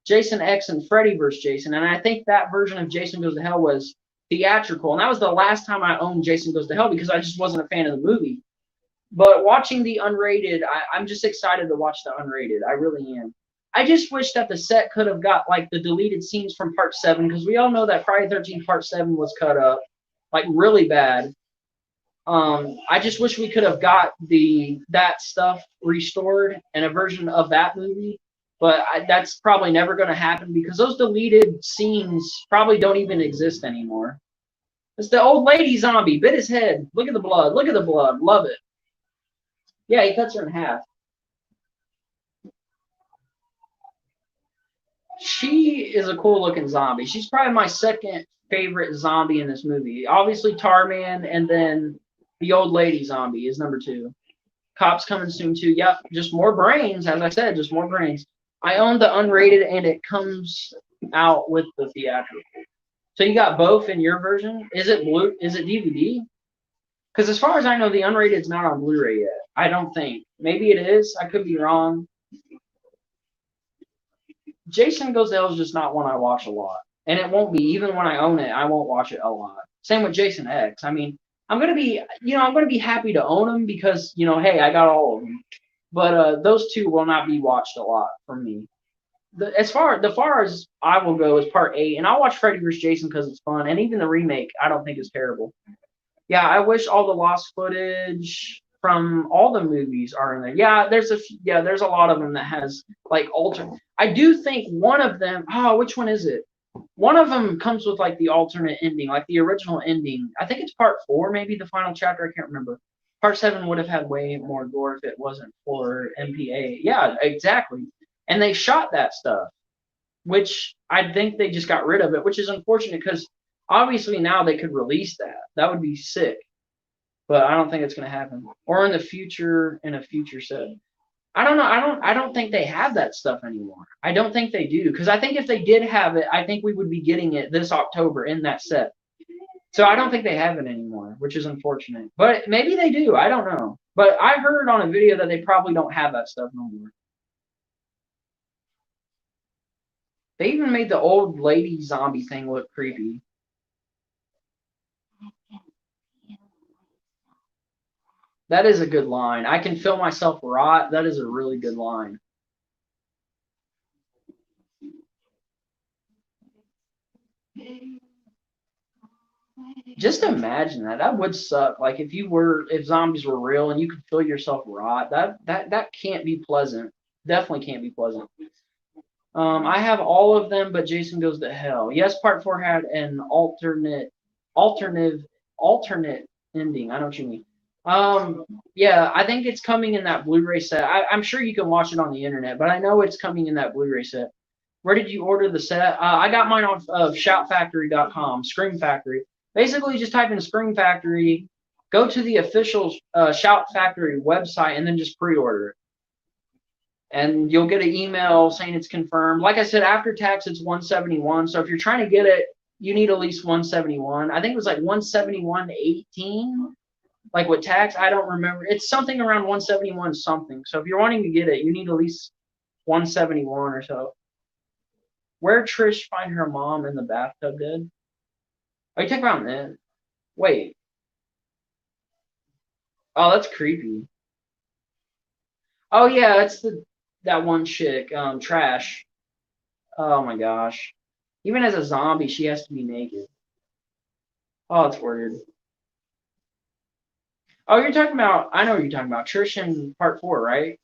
Jason X, and Freddy vs. Jason. And I think that version of Jason Goes to Hell was theatrical, and that was the last time I owned Jason Goes to Hell, because I just wasn't a fan of the movie. But watching the unrated, I'm just excited to watch the unrated. I really am. I just wish that the set could have got like the deleted scenes from Part 7, because we all know that Friday 13th Part 7 was cut up like really bad. I just wish we could have got that stuff restored in a version of that movie. But that's probably never going to happen because those deleted scenes probably don't even exist anymore. It's the old lady zombie bit his head. Look at the blood. Look at the blood. Love it. Yeah, he cuts her in half. She is a cool looking zombie. She's probably my second favorite zombie in this movie. Obviously Tarman, and then the old lady zombie is number two. Cops coming soon too. Yep, just more brains. As I said, just more brains. I own the unrated, and it comes out with the theatrical. So you got both in your version. Is it blue? Is it DVD? Because as far as I know, the unrated is not on Blu-ray yet. I don't think. Maybe it is. I could be wrong. Jason Goes to Hell is just not one I watch a lot, and it won't be. Even when I own it, I won't watch it a lot. Same with Jason X. I mean, I'm gonna be happy to own them because hey, I got all of them. But those two will not be watched a lot for me. Far as I will go is part 8, and I'll watch Freddy vs. Jason because it's fun, and even the remake I don't think is terrible. Yeah, I wish all the lost footage from all the movies are in there. There's a lot of them that has like alternate. I do think one of them. Oh, which one is it? One of them comes with like the alternate ending, like the original ending. I think it's part 4, maybe the final chapter. I can't remember. Part 7 would have had way more gore if it wasn't for MPA. Yeah, exactly. And they shot that stuff, which I think they just got rid of it, which is unfortunate because obviously now they could release that. That would be sick, but I don't think it's going to happen. Or in the future, in a future set. I don't know. I don't think they have that stuff anymore. I don't think they do because I think if they did have it, I think we would be getting it this October in that set. So I don't think they have it anymore, which is unfortunate. But maybe they do. I don't know. But I heard on a video that they probably don't have that stuff no more. They even made the old lady zombie thing look creepy. That is a good line. I can feel myself rot. That is a really good line. Just imagine that. That would suck. Like if zombies were real and you could feel yourself rot. That can't be pleasant. Definitely can't be pleasant. I have all of them, but Jason Goes to Hell. Yes, Part 4 had an alternative, alternate ending. I know what you mean. Yeah, I think it's coming in that Blu-ray set. I'm sure you can watch it on the internet, but I know it's coming in that Blu-ray set. Where did you order the set? I got mine off of shoutfactory.com, Scream Factory. Basically, just type in Scream Factory, go to the official Shout Factory website, and then just pre-order it. And you'll get an email saying it's confirmed. Like I said, after tax, it's 171. So if you're trying to get it, you need at least 171. I think it was like 171.18, like with tax. I don't remember. It's something around 171 something. So if you're wanting to get it, you need at least 171 or so. Where Trish find her mom in the bathtub dead? Oh, you talking about that? Wait. Oh, that's creepy. Oh yeah, that's that one chick, Trash. Oh my gosh. Even as a zombie, she has to be naked. Oh, it's weird. Oh, you're talking about. I know what you're talking about. Trish in part 4, right?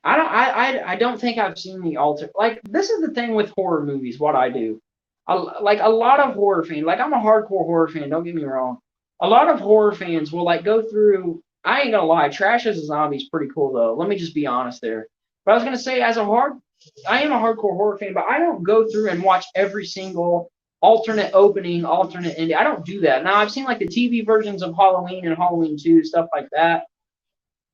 I don't think I've seen the alter. Like this is the thing with horror movies. What I do, like a lot of horror fans. Like I'm a hardcore horror fan. Don't get me wrong. A lot of horror fans will like go through. I ain't gonna lie. Trash as a zombie is pretty cool though. Let me just be honest there. But I was gonna say I am a hardcore horror fan, but I don't go through and watch every single alternate opening, alternate ending. I don't do that. Now I've seen like the TV versions of Halloween and Halloween 2, stuff like that,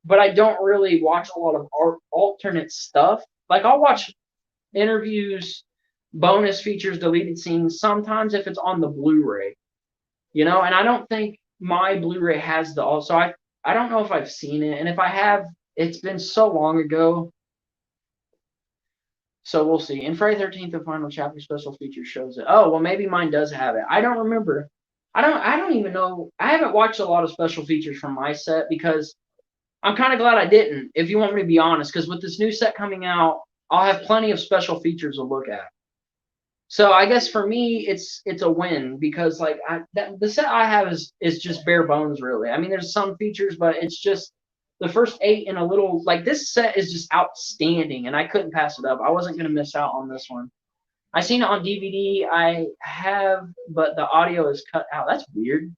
but I don't really watch a lot of alternate stuff. Like I'll watch interviews, bonus features, deleted scenes sometimes if it's on the Blu-ray, and I don't think my Blu-ray has the also I don't know if I've seen it, and if I have, it's been so long ago. So we'll see. And Friday 13th, the final chapter special feature shows it. Oh, well maybe mine does have it. I don't remember. I don't even know. I haven't watched a lot of special features from my set because I'm kind of glad I didn't, if you want me to be honest, because with this new set coming out, I'll have plenty of special features to look at. So I guess for me, it's a win because the set I have is just bare bones, really. I mean, there's some features, but it's just The first 8 in a little, like, this set is just outstanding, and I couldn't pass it up. I wasn't going to miss out on this one. I seen it on DVD. I have, but the audio is cut out. That's weird.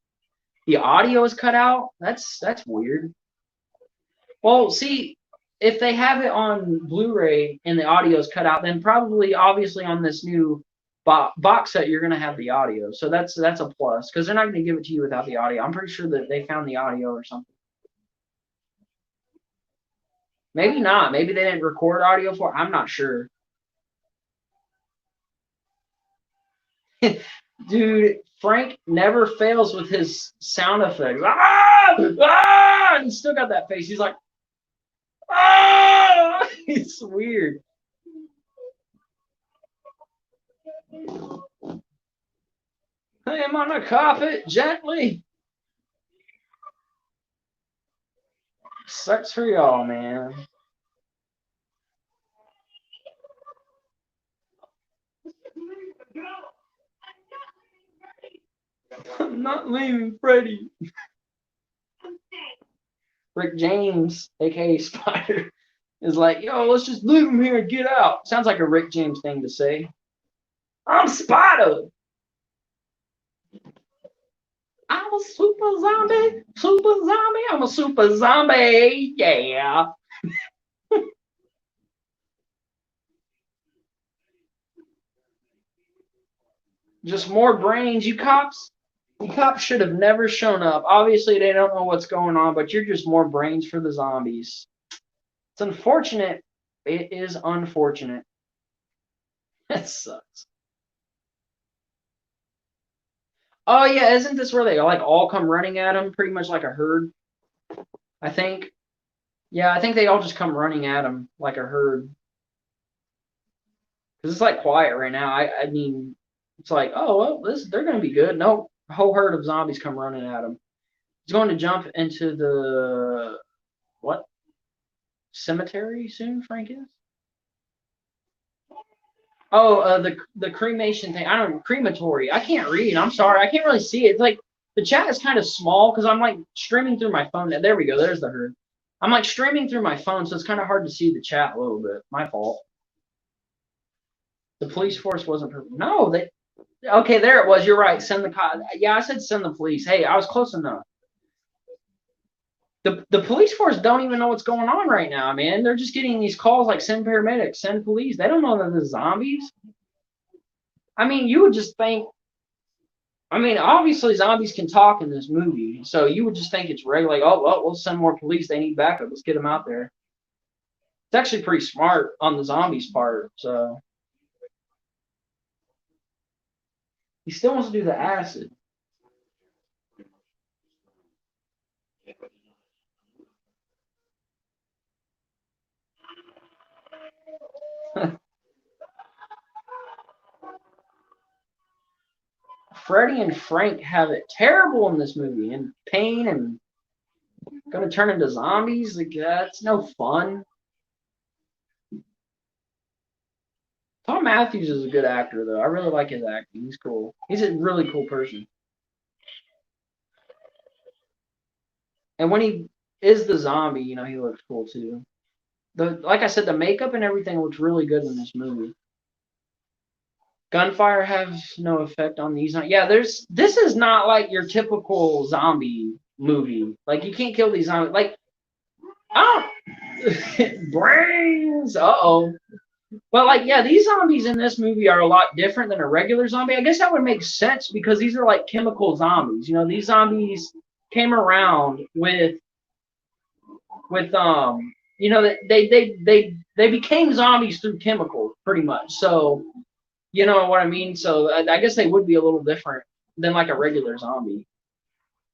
The audio is cut out? That's weird. Well, see, if they have it on Blu-ray and the audio is cut out, then probably, obviously, on this new box set, you're gonna have the audio. So that's a plus, because they're not gonna give it to you without the audio. I'm pretty sure that they found the audio or something. Maybe not. Maybe they didn't record audio for it. I'm not sure. Dude, Frank never fails with his sound effects. Ah! Ah! And he's still got that face. He's like, ah! It's weird. Hey, I'm on the carpet gently. Sucks for y'all, man. I'm not leaving Freddy. Rick James, aka Spider, is like, yo, let's just leave him here and get out. Sounds like a Rick James thing to say. I'm Spider. I'm a super zombie. Super zombie. I'm a super zombie. Yeah. Just more brains. You cops should have never shown up. Obviously, they don't know what's going on, but you're just more brains for the zombies. It's unfortunate. It is unfortunate. That sucks. Oh yeah, isn't this where they like all come running at him, pretty much like a herd? I think. Yeah, I think they all just come running at him like a herd. Because it's like quiet right now. I mean, it's like, oh well, they're gonna be good. No, a whole herd of zombies come running at him. He's going to jump into the what cemetery soon, Frank is? Oh, the cremation thing. I don't know, crematory. I can't read. I'm sorry. I can't really see it. It's like the chat is kind of small because I'm like streaming through my phone. There we go. There's the herd. I'm like streaming through my phone, so it's kind of hard to see the chat a little bit. My fault. The police force wasn't. No, they. Okay, there it was. You're right. Send the cop. Yeah, I said send the police. Hey, I was close enough. The police force don't even know what's going on right now, man. They're just getting these calls like send paramedics, send police. They don't know that the zombies. I mean, you would just think. I mean, obviously zombies can talk in this movie, so you would just think it's regular. Like, oh well, we'll send more police. They need backup. Let's get them out there. It's actually pretty smart on the zombies part. So he still wants to do the acid. Freddie and Frank have it terrible in this movie, in pain and gonna turn into zombies. Like that's no fun. Tom Matthews is a good actor, though. I really like his acting. He's cool. He's a really cool person. And when he is the zombie, you know, he looks cool too. Like I said, the makeup and everything looks really good in this movie. Gunfire has no effect on these. Yeah, this is not like your typical zombie movie. Like you can't kill these zombies. Like oh, brains. Uh-oh. But like, yeah, these zombies in this movie are a lot different than a regular zombie. I guess that would make sense because these are like chemical zombies. You know, these zombies came around with you know, they became zombies through chemicals pretty much. So you know what I mean? So I guess they would be a little different than like a regular zombie.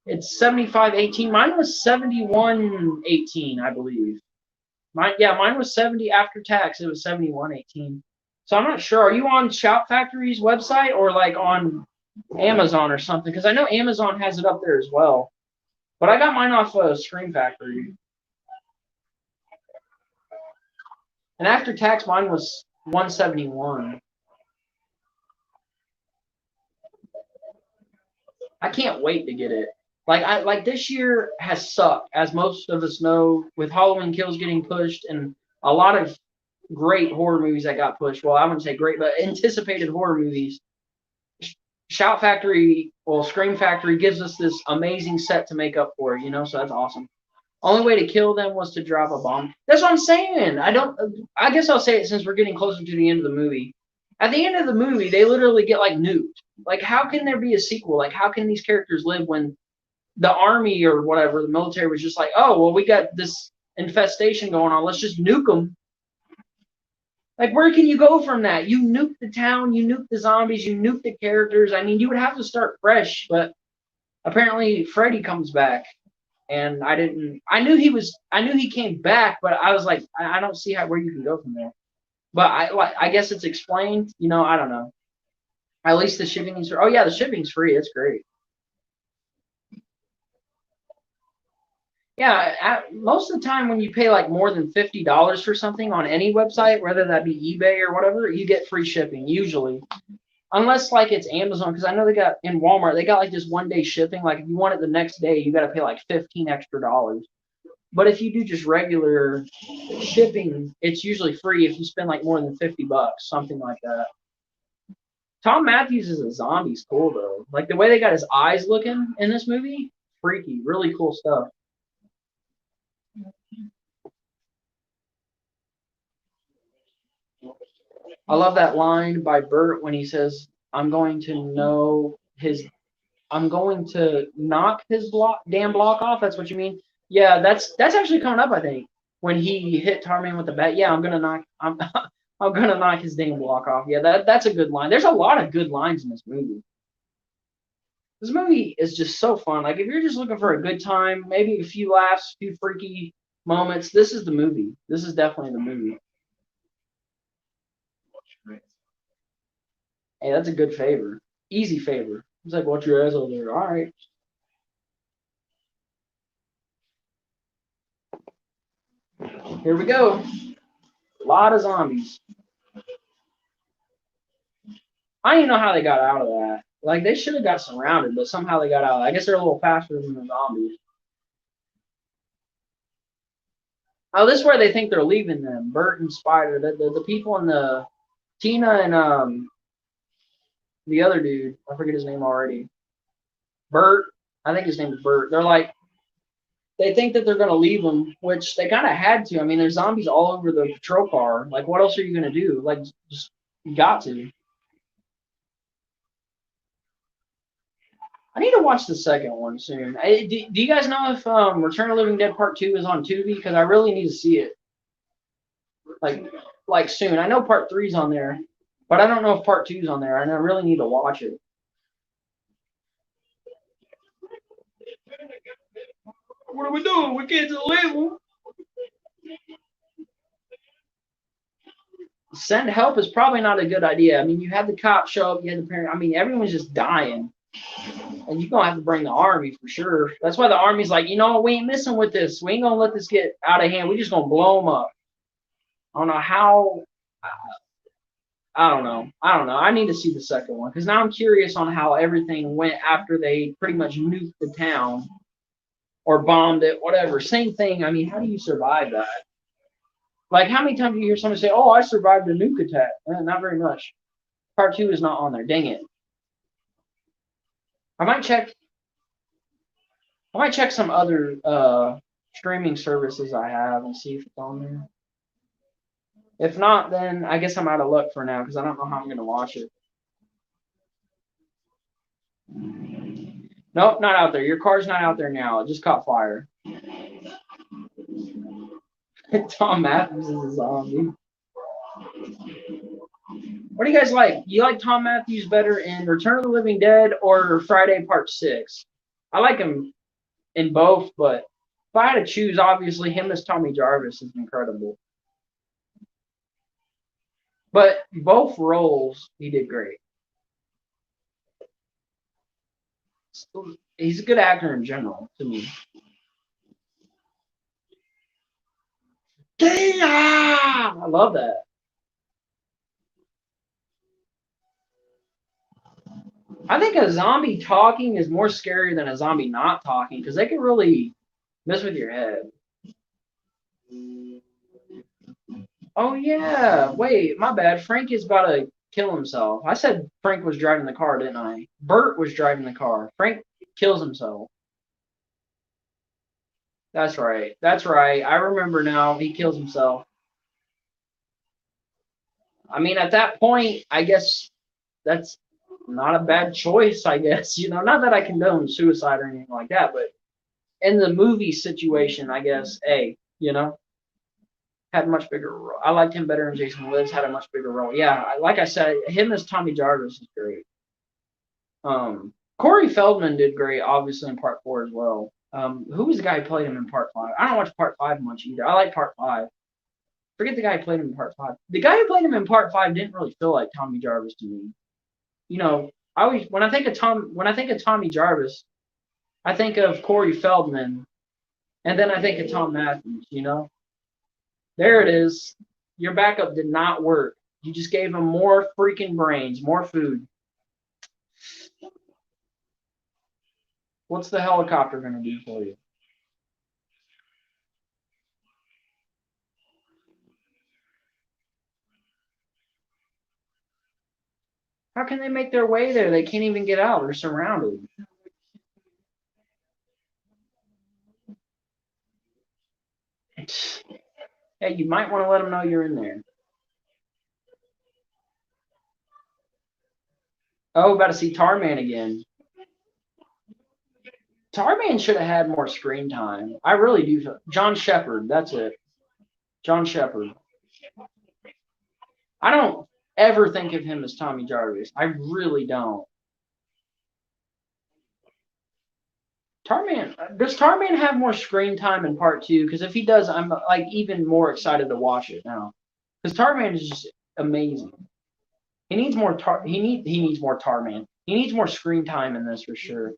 It's 75-18. Mine was 71-18, I believe. Mine was 70 after tax. It was 71-18. So I'm not sure. Are you on Shout Factory's website or like on Amazon or something? Because I know Amazon has it up there as well. But I got mine off Scream Factory. And after tax, mine was 171. I can't wait to get it. Like this year has sucked, as most of us know, with Halloween Kills getting pushed and a lot of great horror movies that got pushed. Well, I wouldn't say great, but anticipated horror movies. Shout Factory, well, Scream Factory gives us this amazing set to make up for, so that's awesome. Only way to kill them was to drop a bomb. That's what I'm saying. I guess I'll say it since we're getting closer to the end of the movie. At the end of the movie, they literally get like nuked. Like, how can there be a sequel? Like, how can these characters live when the army or whatever, the military was just like, oh, well, we got this infestation going on. Let's just nuke them. Like, where can you go from that? You nuke the town, you nuke the zombies, you nuke the characters. I mean, you would have to start fresh, but apparently Freddy comes back. And I knew he came back, but I was like, I don't see where you can go from there. But I guess it's explained, I don't know. At least the shipping is, oh yeah, the shipping's free. It's great. Yeah, most of the time when you pay like more than $50 for something on any website, whether that be eBay or whatever, you get free shipping usually. Unless like it's Amazon, because I know they got in Walmart, they got like this 1 day shipping. Like if you want it the next day, you got to pay like 15 extra dollars. But if you do just regular shipping, it's usually free if you spend like more than $50, something like that. Tom Matthews as a zombie's cool though. Like the way they got his eyes looking in this movie, freaky, really cool stuff. I love that line by Bert when he says, I'm going to knock his damn block off." That's what you mean? Yeah, that's actually coming up, I think. When he hit Tarman with the bat. Yeah, I'm gonna knock his damn block off. Yeah, that's a good line. There's a lot of good lines in this movie. This movie is just so fun. Like if you're just looking for a good time, maybe a few laughs, a few freaky moments, this is the movie. This is definitely the movie. Hey, that's a good favor. Easy favor. He's like, "Watch your ass over there." All right. Here we go. A lot of zombies. I don't even know how they got out of that. Like they should have got surrounded, but somehow they got out. I guess they're a little faster than the zombies. Oh, this is where they think they're leaving them. Bert and Spider, the people in the Tina and the other dude. I forget his name already. Bert. I think his name is Bert. They're like they think that they're gonna leave them, which they kind of had to. I mean, there's zombies all over the patrol car. Like, what else are you gonna do? Like, just you got to. I need to watch the second one soon. Do you guys know if Return of the Living Dead Part 2 is on Tubi? Because I really need to see it. Like, like soon. I know Part 3's on there, but I don't know if Part 2's on there, and I really need to watch it. What are we doing? We can't deliver. Send help is probably not a good idea. I mean, you had the cop show up, you had the parent. I mean, everyone's just dying. And you're gonna have to bring the army for sure. That's why the army's like, we ain't messing with this. We ain't gonna let this get out of hand. We just gonna blow them up. I don't know how. I don't know. I don't know. I need to see the second one because now I'm curious on how everything went after they pretty much nuked the town or bombed it, whatever. Same thing. I mean, how do you survive that? Like, how many times do you hear someone say, "Oh, I survived a nuke attack"? Not very much. Part 2 is not on there. Dang it. I might check. I might check some other streaming services I have and see if it's on there. If not, then I guess I'm out of luck for now because I don't know how I'm gonna watch it. Nope, not out there. Your car's not out there now. It just caught fire. Tom Matthews is a zombie. What do you guys like? You like Tom Matthews better in Return of the Living Dead or Friday Part 6? I like him in both, but if I had to choose, obviously him as Tommy Jarvis is incredible. But both roles, he did great. He's a good actor in general, to me. Damn! I love that. I think a zombie talking is more scary than a zombie not talking because they can really mess with your head. Oh yeah, wait, my bad. Frank is about to kill himself. I said Frank was driving the car, didn't I? Bert was driving the car. Frank kills himself. That's right. That's right. I remember now. He kills himself. I mean, at that point, I guess that's not a bad choice. I guess not that I condone suicide or anything like that, but in the movie situation, I guess, hey, had a much bigger role. I liked him better than Jason Lives. Had a much bigger role. Yeah, like I said, him as Tommy Jarvis is great. Corey Feldman did great, obviously in Part 4 as well. Who was the guy who played him in Part 5? I don't watch Part 5 much either. I like Part 5. Forget the guy who played him in Part 5. The guy who played him in Part 5 didn't really feel like Tommy Jarvis to me. I always when I think of Tommy Jarvis, I think of Corey Feldman, and then I think of Tom Matthews. There it is. Your backup did not work. You just gave him more freaking brains, more food. What's the helicopter going to do for you? How can they make their way there? They can't even get out. They're surrounded. Hey, you might want to let them know you're in there. Oh, about to see Tarman again. Tarman should have had more screen time. I really do. John Shepard, that's it. John Shepard. I don't ever think of him as Tommy Jarvis. I really don't. Tarman, does Tarman have more screen time in part two? Because if he does, I'm like even more excited to watch it now. Because Tarman is just amazing. He needs more he needs more Tarman. He needs more screen time in this for sure.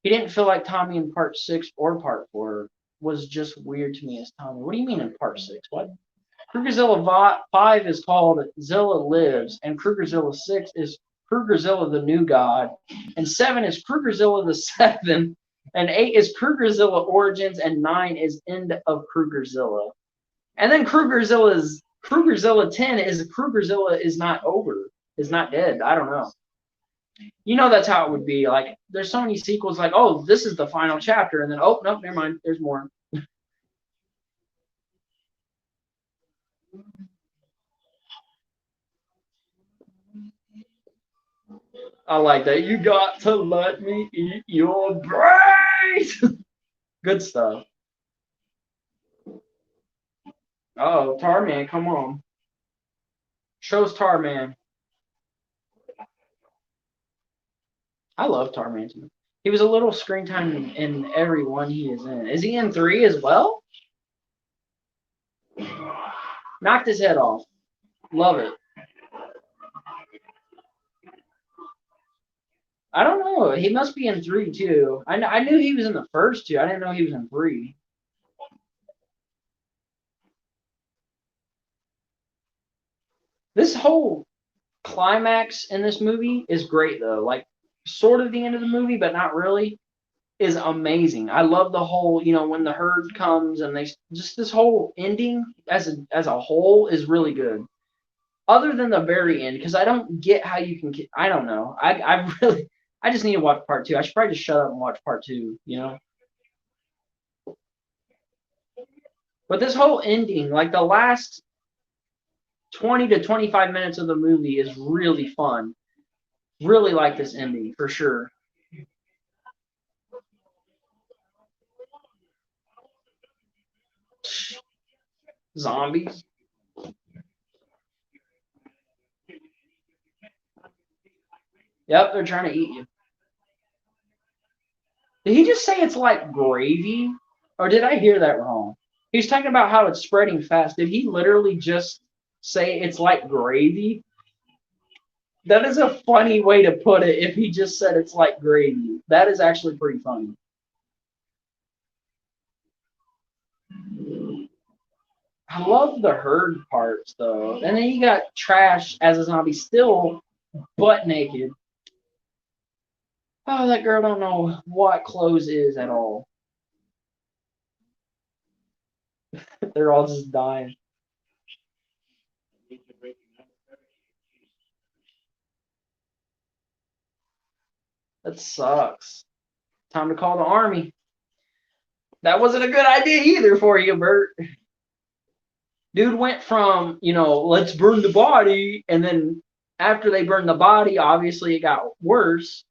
He didn't feel like Tommy in part 6 or part 4 was just weird to me as Tommy. What do you mean in part 6? What? Krugerzilla 5 is called Zilla Lives, and Krugerzilla 6 is Krugerzilla the New God, and 7 is Krugerzilla the 7, and 8 is Krugerzilla Origins, and 9 is End of Krugerzilla. And then Krugerzilla 10 is Krugerzilla is not over, is not dead. I don't know. That's how it would be. Like, there's so many sequels. Like, oh, this is the final chapter, and then oh no, never mind. There's more. I like that. You got to let me eat your brains. Good stuff. Oh, Tarman, come on. Shows Tarman. I love Tarman too. He was a little screen time in every one he is in. Is he in 3 as well? Knocked his head off. Love it. I don't know. He must be in 3 too. I knew he was in the first 2. I didn't know he was in 3. This whole climax in this movie is great though. Like sort of the end of the movie, but not really. Is amazing. I love the whole, when the herd comes and they just this whole ending as a whole is really good. Other than the very end, because I don't get how you can. I don't know. I really I just need to watch part 2. I should probably just shut up and watch part 2. But this whole ending, like the last 20 to 25 minutes of the movie, is really fun. Really like this ending for sure. Zombies. Yep, they're trying to eat you. Did he just say it's like gravy? Or did I hear that wrong? He's talking about how it's spreading fast. Did he literally just say it's like gravy? That is a funny way to put it if he just said it's like gravy. That is actually pretty funny. I love the herd parts though. And then you got Trash as a zombie still butt naked. Oh, that girl don't know what clothes is at all. They're all just dying. That sucks. Time to call the army. That wasn't a good idea either for you, Bert. Dude went from, let's burn the body, and then after they burned the body, obviously it got worse.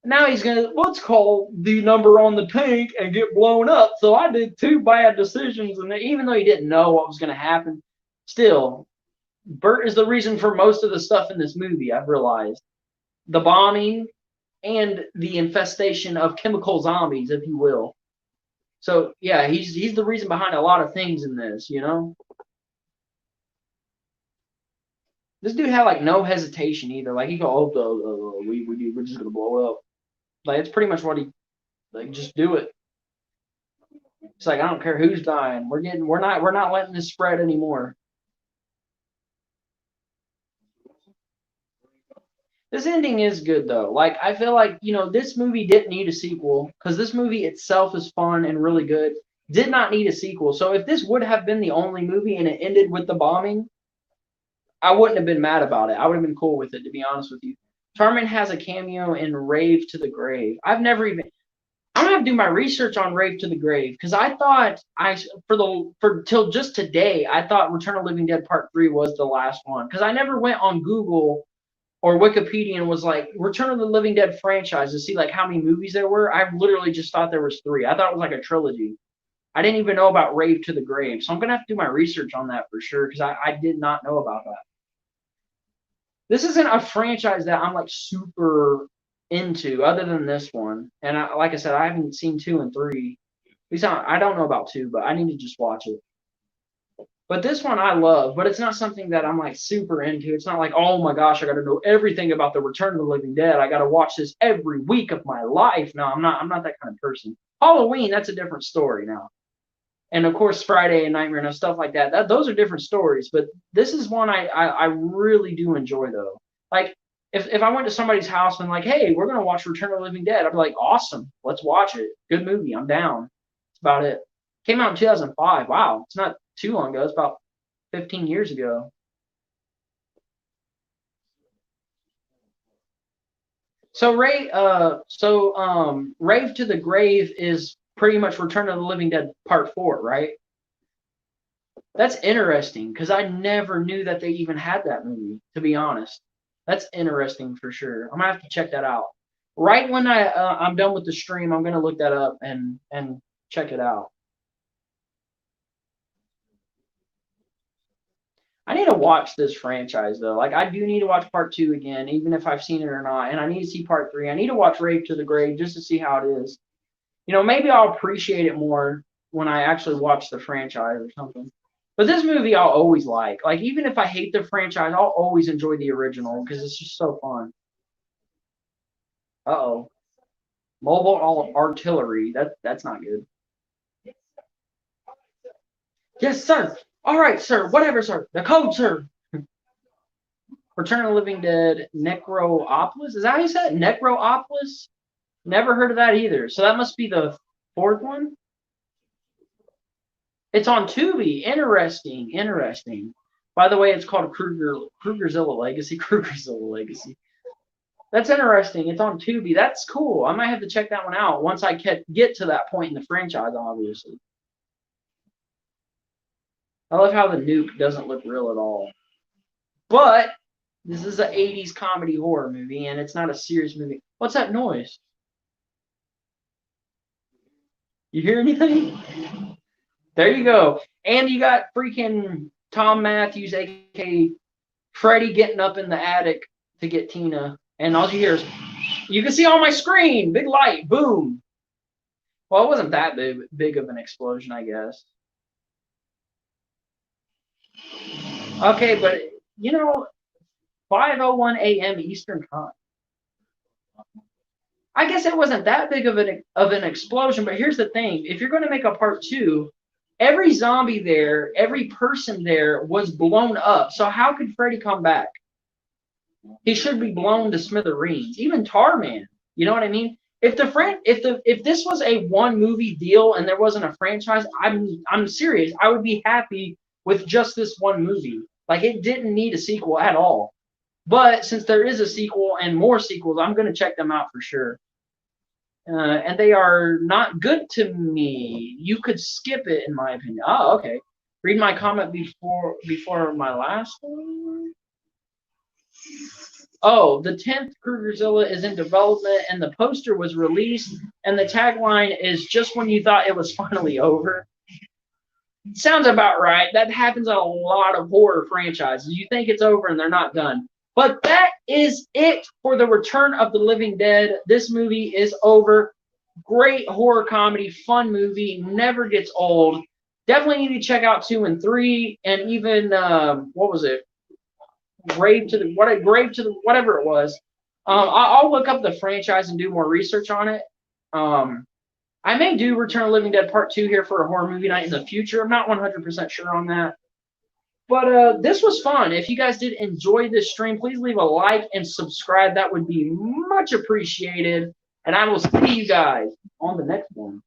Now he's gonna, let's call the number on the tank and get blown up. So I did two bad decisions, and even though he didn't know what was gonna happen, still, Bert is the reason for most of the stuff in this movie. I've realized the bombing and the infestation of chemical zombies, if you will. So yeah, he's the reason behind a lot of things in this. This dude had like no hesitation either. Like he go, we're just gonna blow it up. Like it's pretty much what he like. Just do it. It's like I don't care who's dying. We're not letting this spread anymore. This ending is good though. Like I feel like this movie didn't need a sequel because this movie itself is fun and really good. Did not need a sequel. So if this would have been the only movie and it ended with the bombing, I wouldn't have been mad about it. I would have been cool with it, to be honest with you. Tarman has a cameo in Rave to the Grave. I've never even. I'm gonna have to do my research on Rave to the Grave because I thought for till just today I thought Return of the Living Dead Part 3 was the last one because I never went on Google or Wikipedia and was like Return of the Living Dead franchise to see like how many movies there were. I literally just thought there was three. I thought it was like a trilogy. I didn't even know about Rave to the Grave, so I'm gonna have to do my research on that for sure because I did not know about that. This isn't a franchise that I'm like super into, other than this one. And like I said, I haven't seen two and three. At least I don't know about two, but I need to just watch it. But this one I love, but it's not something that I'm like super into. It's not like, oh my gosh, I got to know everything about the Return of the Living Dead. I got to watch this every week of my life. No, I'm not. I'm not that kind of person. Halloween, that's a different story now. And of course, Friday and Nightmare and stuff like that. Those are different stories. But this is one I really do enjoy though. Like if I went to somebody's house and like, hey, we're gonna watch Return of the Living Dead, I'd be like, awesome, let's watch it. Good movie, I'm down. That's about it. Came out in 2005. Wow, it's not too long ago. It's about 15 years ago. Rave to the Grave is pretty much Return of the Living Dead Part 4, right? That's interesting because I never knew that they even had that movie, to be honest. That's interesting for sure. I'm gonna have to check that out. Right when I'm done with the stream, I'm gonna look that up and check it out. I need to watch this franchise though. Like I do need to watch part two again, even if I've seen it or not. And I need to see part three. I need to watch Rave to the Grave just to see how it is. Maybe I'll appreciate it more when I actually watch the franchise or something. But this movie I'll always like. Like even if I hate the franchise, I'll always enjoy the original because it's just so fun. Uh-oh. Mobile artillery. That's not good. Yes, sir. All right, sir. Whatever, sir. The code, sir. Return of the Living Dead, Necropolis. Is that how you said it? Necropolis? Never heard of that either. So that must be the fourth one. It's on Tubi. Interesting. Interesting. By the way, it's called Krugerzilla Legacy. Krugerzilla Legacy. That's interesting. It's on Tubi. That's cool. I might have to check that one out once I get to that point in the franchise, obviously. I love how the nuke doesn't look real at all. But this is an 80s comedy horror movie, and it's not a serious movie. What's that noise? You hear anything? There you go. And you got freaking Tom Matthews, aka Freddy, getting up in the attic to get Tina. And all you hear is, you can see on my screen, big light, boom. Well, it wasn't that big of an explosion, I guess. Okay, but 5:01 a.m. Eastern Time. I guess it wasn't that big of an explosion, but here's the thing: if you're going to make a part two, every zombie there, every person there was blown up. So how could Freddy come back? He should be blown to smithereens. Even Tarman. You know what I mean? If this was a one movie deal and there wasn't a franchise, I'm serious. I would be happy with just this one movie. Like it didn't need a sequel at all. But since there is a sequel and more sequels, I'm gonna check them out for sure. And they are not good to me. You could skip it, in my opinion. Oh, okay. Read my comment before my last one. Oh, the 10th Krugerzilla is in development, and the poster was released, and the tagline is just when you thought it was finally over. Sounds about right. That happens in a lot of horror franchises. You think it's over, and they're not done. But that is it for the Return of the Living Dead. This movie is over. Great horror comedy, fun movie, never gets old. Definitely need to check out 2 and 3, and even what was it? Grave to the whatever it was. I'll look up the franchise and do more research on it. I may do Return of the Living Dead Part 2 here for a horror movie night in the future. I'm not 100% sure on that. But this was fun. If you guys did enjoy this stream, please leave a like and subscribe. That would be much appreciated. And I will see you guys on the next one.